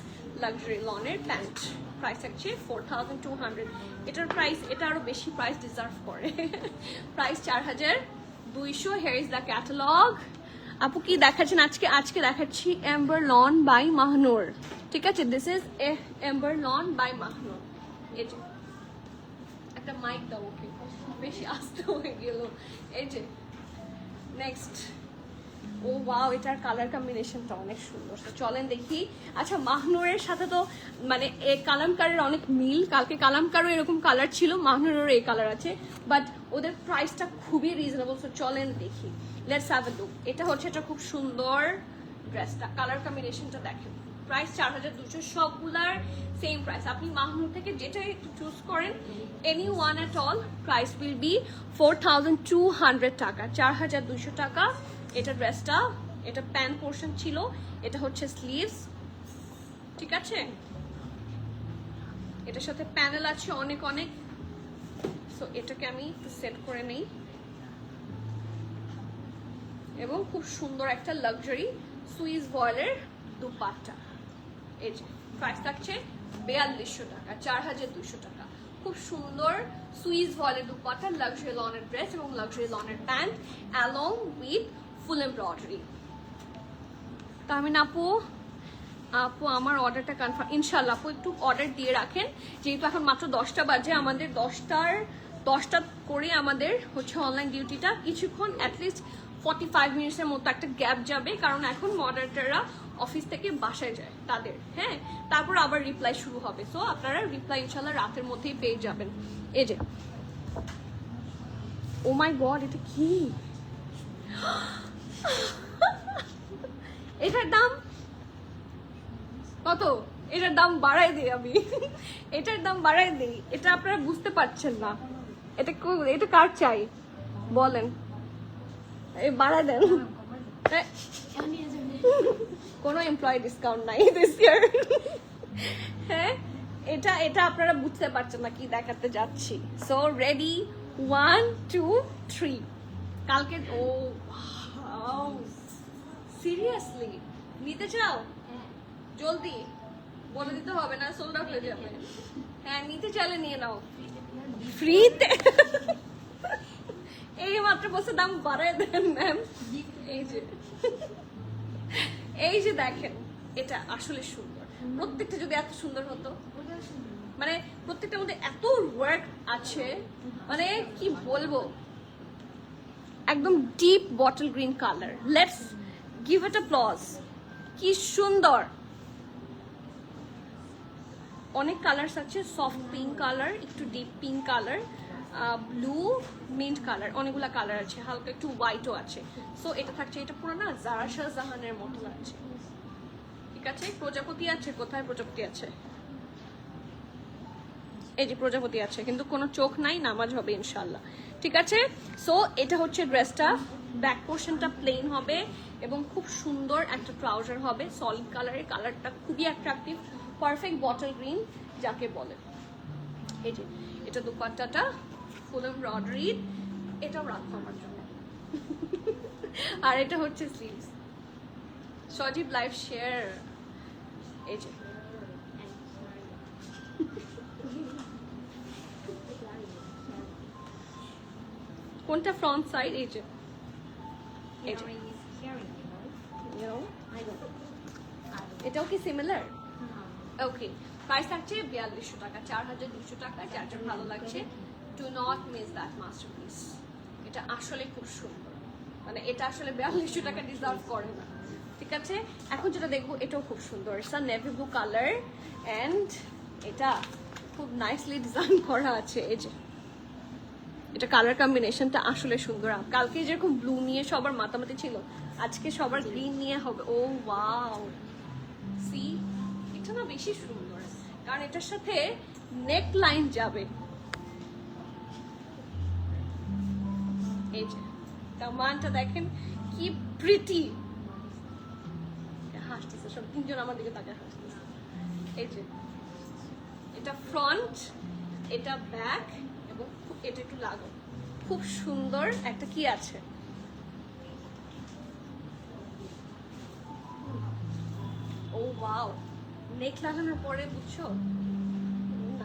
Speaker 1: লাক্সারি লনের প্যান্ট। প্রাইস আছে 4200। এটার প্রাইস, এটা আরো বেশি প্রাইস ডিজার্ভ করে। Price 4200। Here is the catalogue. আপু কি দেখাচ্ছেন আজকে? আজকে দেখাচ্ছি এম্বার লন বাই মাহনুর, ঠিক আছে। This is amber lawn by Mahnoor. এই যে একটা মাইক দাও, ওকে, বেশি আস্তে হয়ে গেল। এই যে নেক্সট, ও ওয়াও, এটার কালার কম্বিনেশনটা অনেক সুন্দর। তো চলেন দেখি। আচ্ছা, মাহনুরের সাথে তো মানে কালামকারের অনেক মিল। কালকে কালামকারও এরকম কালার ছিল, মাহনুরেরও এই কালার আছে, বাট ওদের প্রাইসটা খুবই রিজনেবল। সো চলেন দেখি, লেটস হ্যাভ এ লুক। এটা হচ্ছে একটা খুব সুন্দর ড্রেসটা, কালার কম্বিনেশনটা দেখেন। প্রাইস 4200, সবগুলার সেম প্রাইস। আপনি মাহনুর থেকে যেটা একটু চুজ করেন, any one at all, price will be 4200 টাকা, 4200 টাকা। এটা ড্রেসটা, এটা প্যান্ট পোর্শন ছিল, এটা হচ্ছে স্লিভস, ঠিক আছে। এটার সাথে প্যানেল আছে অনেক অনেক। সো এটাকে আমি একটু সেট করে নেই, এবং খুব সুন্দর একটা লাক্সারি সুইস ভয়েলের দুপাট্টা। এই যে প্রাইস থাকছে 4200 টাকা, 4200 টাকা। খুব সুন্দর সুইস ভয়েলের দুপাট্টা, লাক্সারি লনের ড্রেস এবং লাক্সারি লনের pant along with full embroidery. Tahmin আপু আমার অর্ডারটা কনফার্ম ইনশাল্লাহ। আপু একটু অর্ডার দিয়ে রাখেন, যেহেতু এখন মাত্র 10টা বাজে, আমাদের 10টা করে আমাদের হচ্ছে অনলাইন ডিউটিটা, কিছুক্ষণ অ্যাটলিস্ট 45 মিনিটসের মতো একটা গ্যাপ যাবে, কারণ এখন মডারেটররা অফিস থেকে বাসায় যায় তাদের, হ্যাঁ, তারপর আবার রিপ্লাই শুরু হবে। সো আপনারা রিপ্লাই ইনশাল্লাহ রাতের মধ্যেই পেয়ে যাবেন। এই যে ও মাই গড, এটা কি? এটার দাম কত? এটার দাম বাড়াই দিই আমি, এটার দাম বাড়াই দিই। এটা আপনারা বুঝতে পারছেন না। এটা কার চাই বলেন? বাড়াই দেন। কোনো এমপ্লয়ি ডিসকাউন্ট নাই দিস ইয়ার। হ্যাঁ, এটা আপনারা বুঝতে পারছেন না কি দেখাতে যাচ্ছি। So ready, 1 2 3। কালকে ও সিরিয়াসলি নিতে চাও? জলদি বলে দিতে হবে না, সোল্ড আউট হয়ে যাবে। হ্যাঁ, নিতে চাইলে নিয়ে নাও ফ্রিতে। এই মাত্র বসে দাম বাড়ায় দেন ম্যাম। এই যে দেখেন, এটা আসলে সুন্দর। প্রত্যেকটা যদি এত সুন্দর হতো, মানে প্রত্যেকটার মধ্যে এত ওয়ার্ক আছে, মানে কি বলবো, একদম deep bottle green colour. Let's give it applause. কি সুন্দর, অনেক কালার্স আছে, সফট পিঙ্ক কালার, একটু deep pink colour, blue, mint colour, অনেকগুলা কালার আছে, হালকা একটু হোয়াইটও আছে। সো এটা থাকছে, এটা পুরো না জারা শাহজাহানের মতো লাগছে। ঠিক আছে, প্রজাপতি আছে, কোথায় প্রজাপতি আছে? এই যে প্রজাপতি আছে, কিন্তু কোনো চোখ নাই, নামাজ হবে ইনশাল্লাহ। ঠিক আছে, সো এটা হচ্ছে ড্রেসটা। ব্যাক পোর্শনটা প্লেন হবে এবং খুব সুন্দর একটা ট্রাউজার হবে, সলিড কালারের। কালারটা খুবই অ্যাট্রাকটিভ, পারফেক্ট বটল গ্রিন যাকে বলে। এই যে এটা দুপাট্টাটা ফুল এমব্রয়ডারি, এটাও রাখবো আমার জন্য। আর এটা হচ্ছে স্লিভস। সজীব লাইভ শেয়ার। এই যে কোনটা ফ্রন্ট সাইড? এই যে এটাও কি সিমিলার? ওকে, প্রাইস থাকছে 4200 টাকা, 4200 টাকা। যার জন্য ভালো লাগছে, do not miss that masterpiece. এটা আসলে খুব সুন্দর, মানে এটা আসলে 4200 টাকা ডিজার্ভ করে না। ঠিক আছে, এখন যেটা দেখবো এটাও খুব সুন্দর, it's a navy blue colour and এটা খুব নাইসলি ডিজাইন করা আছে। এই যে এটা কালার কম্বিনেশনটা আসলে সুন্দর। কালকে যেরকম ব্লু নিয়ে সবার মাতামাতি ছিল, আজকে সবার গ্রিন নিয়ে হবে। ও ওয়াও, সি এটা না বেশি সুন্দর, কারণ এটার সাথে নেক লাইন যাবে। এই যে কামানটা দেখেন কি প্রিটি, হাসতেছে সব, তিনজন আমার দিকে তাকে হাসতেছে। এই যে এটা ফ্রন্ট, এটা ব্যাক এবং এটা একটু লাগো, খুব সুন্দর একটা কি আছে। ও ওয়াও, নেক লাগানোর পরে বুঝছো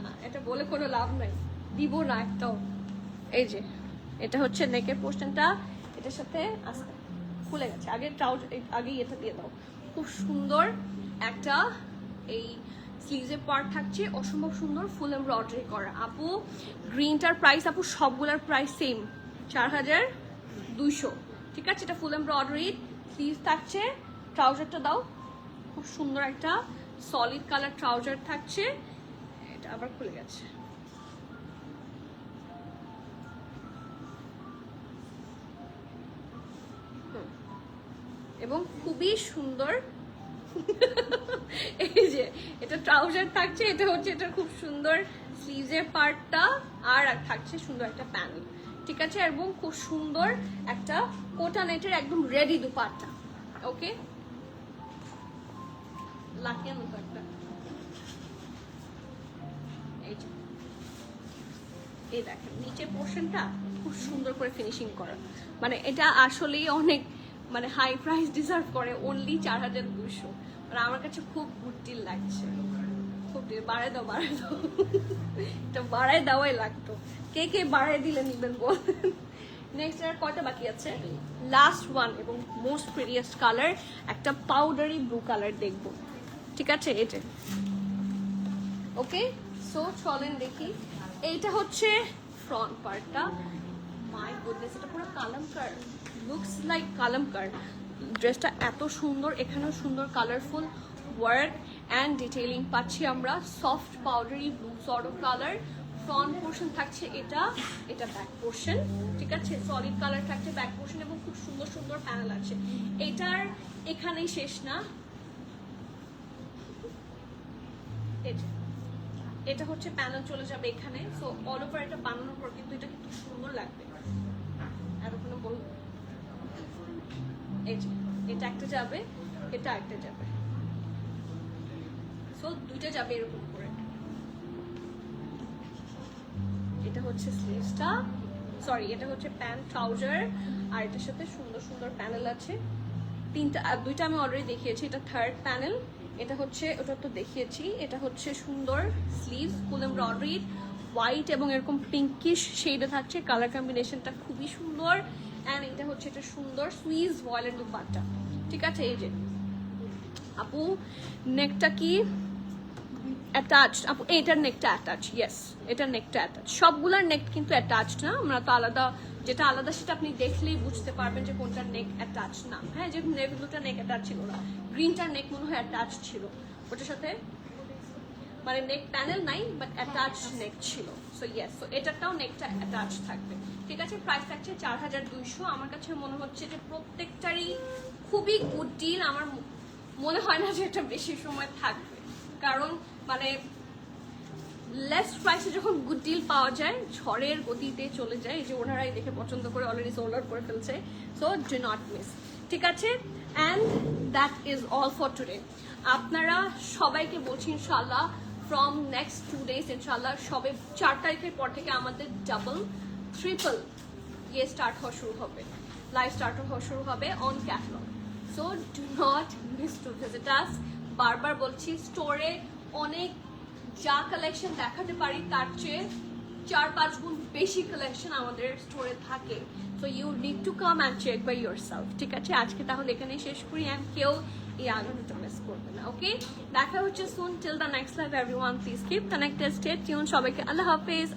Speaker 1: না, এটা বলে কোনো লাভ নাই, দিব না একটাও। এই যে এটা হচ্ছে নেকের পোর্শনটা, এটার সাথে আস্তে খুলে গেছে, আগে ট্রাউজার আগে এটা দিয়ে দাও। খুব সুন্দর একটা এই স্লিভসের পার্ট থাকছে, অসম্ভব সুন্দর ফুল এমব্রয়ডারি করা। আপু গ্রিনটার প্রাইস, আপু সবগুলোর প্রাইস সেম, 4200। ঠিক আছে, এটা ফুল এমব্রয়ডারি, স্লিভস থাকছে। ট্রাউজারটা দাও, খুব সুন্দর একটা সলিড কালার ট্রাউজার থাকছে। এটা আবার খুলে গেছে। এবং খুবই সুন্দর। এই যে এটা ট্রাউজার থাকছে, এটা হচ্ছে এটা খুব সুন্দর স্লিভসের পার্টটা, আর থাকছে সুন্দর একটা প্যানেল। ঠিক আছে, এবং খুব সুন্দর একটা কোটা নেটের একদম রেডি দুপাট্টা। ওকে, লাকিয়া মতো একটা। এই যে এই দেখেন নিচে পোর্শনটা খুব সুন্দর করে ফিনিশিং করা, মানে এটা আসলেই অনেক মানে হাই প্রাইস ডিজার্ভ করে। অনলি 4200, মানে আমার কাছে খুব গুড ডিল লাগছে। খুব বাড়াই দাও এটা বাড়াই দেওয়াই লাগতো। কে কে বাড়াই দিলে নিবেন বলেন। নেক্সট আর কয়টা বাকি আছে? লাস্ট ওয়ান এবং মোস্ট প্রিটিয়েস্ট কালার, একটা পাউডারি ব্লু কালার দেখবো, ঠিক আছে? এটা ওকে, সো চলেন দেখি। এইটা হচ্ছে ফ্রন্ট পার্টটা। মাই গুডনেস, এটা পুরো কালামকার, লুকস লাইক কালামকার। ড্রেসটা এত সুন্দর, এখানেও সুন্দর কালারফুল ওয়ার্ক অ্যান্ড ডিটেইলিং পাচ্ছি আমরা। Soft powdery blue sort of colour. Front portion থাকছে এটা ব্যাক পোর্শন, ঠিক আছে? সলিড কালার থাকছে ব্যাক পোর্শন এবং খুব সুন্দর সুন্দর প্যানেল আছে। এটার এখানেই শেষ না, এটা হচ্ছে প্যানেল চলে যাবে এখানে। সো অল ওভার এটা বানানোর পর কিন্তু এটা কিন্তু সুন্দর লাগবে। এতক্ষণ বল, এটা একটা যাবে, এটা একটা যাবে, সো দুইটা যাবে এরকম করে। এটা হচ্ছে স্লিভসটা, সরি এটা হচ্ছে প্যান্ট ট্রাউজার, আর এটার সাথে সুন্দর সুন্দর প্যানেল আছে। দুইটা আমি অলরেডি দেখিয়েছি, এটা থার্ড প্যানেল। এটা হচ্ছে, ওটা তো দেখিয়েছি। এটা হচ্ছে সুন্দর স্লিভস, ফুল এমব্রয়ডারি, হোয়াইট এবং এরকম পিঙ্কিশ শেডে থাকছে। কালার কম্বিনেশনটা খুবই সুন্দর। অ্যান্ড এটা হচ্ছে এটা সুন্দর সুইজ ভয়েলেট দুপাট্টা, ঠিক আছে? এই যে আপু নেকটা কি অ্যাটাচড? আপু এটার নেকটা অ্যাটাচ, ইয়েস এটার নেকটা অ্যাটাচ। সবগুলার নেক কিন্তু অ্যাটাচড না, আমরা তো আলাদা, যেটা আলাদা সেটা আপনি দেখলেই বুঝতে পারবেন যে কোনটার নেক অ্যাটাচ না। হ্যাঁ, যে নেকগুলোটা নেক অ্যাটাচ ছিল না, গ্রিনটার নেক মনে হয় অ্যাটাচ ছিল ওটার সাথে, মানে নেক প্যানেল নাই বাট অ্যাটাচ নেক ছিল। সো ইয়েস, সো এটারটাও নেকটা অ্যাটাচ থাকবে, ঠিক আছে? প্রাইস থাকছে 4200। আমার কাছে মনে হচ্ছে যে প্রত্যেকটারই খুবই গুড ডিল। আমার মনে হয় না যে এটা বেশি সময় থাকবে, কারণ মানে লেস প্রাইসে যখন গুড ডিল পাওয়া যায় ঝড়ের গতিতে চলে যায়। এই যে ওনারাই দেখে পছন্দ করে অলরেডি সোল্ড আউট করে ফেলছে। সো ডু নট মিস, ঠিক আছে? And that is all for today. আপনারা সবাইকে বলছি ইনশাল্লাহ ফ্রম নেক্সট 2 days ইনশাল্লাহ সবে 4 তারিখের পর থেকে আমাদের ডাবল ট্রিপল ইয়ে স্টার্ট হওয়া শুরু হবে, লাইভ স্টার্ট হওয়া শুরু হবে on catalogue. So do not miss two visit আস। বারবার বলছি, স্টোরে অনেক যা কালেকশন দেখাতে পারি তার চেয়ে 4-5 গুণ বেশি কালেকশন আমাদের স্টোরে থাকে। So you need to come and check by yourself, ঠিক আছে? আজকে তাহলে এখানেই শেষ করি, অ্যান্ড কেউ এই আনন্দটা মিস করবে না, ওকে? দেখা হচ্ছে soon. Till the next live everyone, please keep connected, stay tune. সবাইকে আল্লাহ হাফেজ।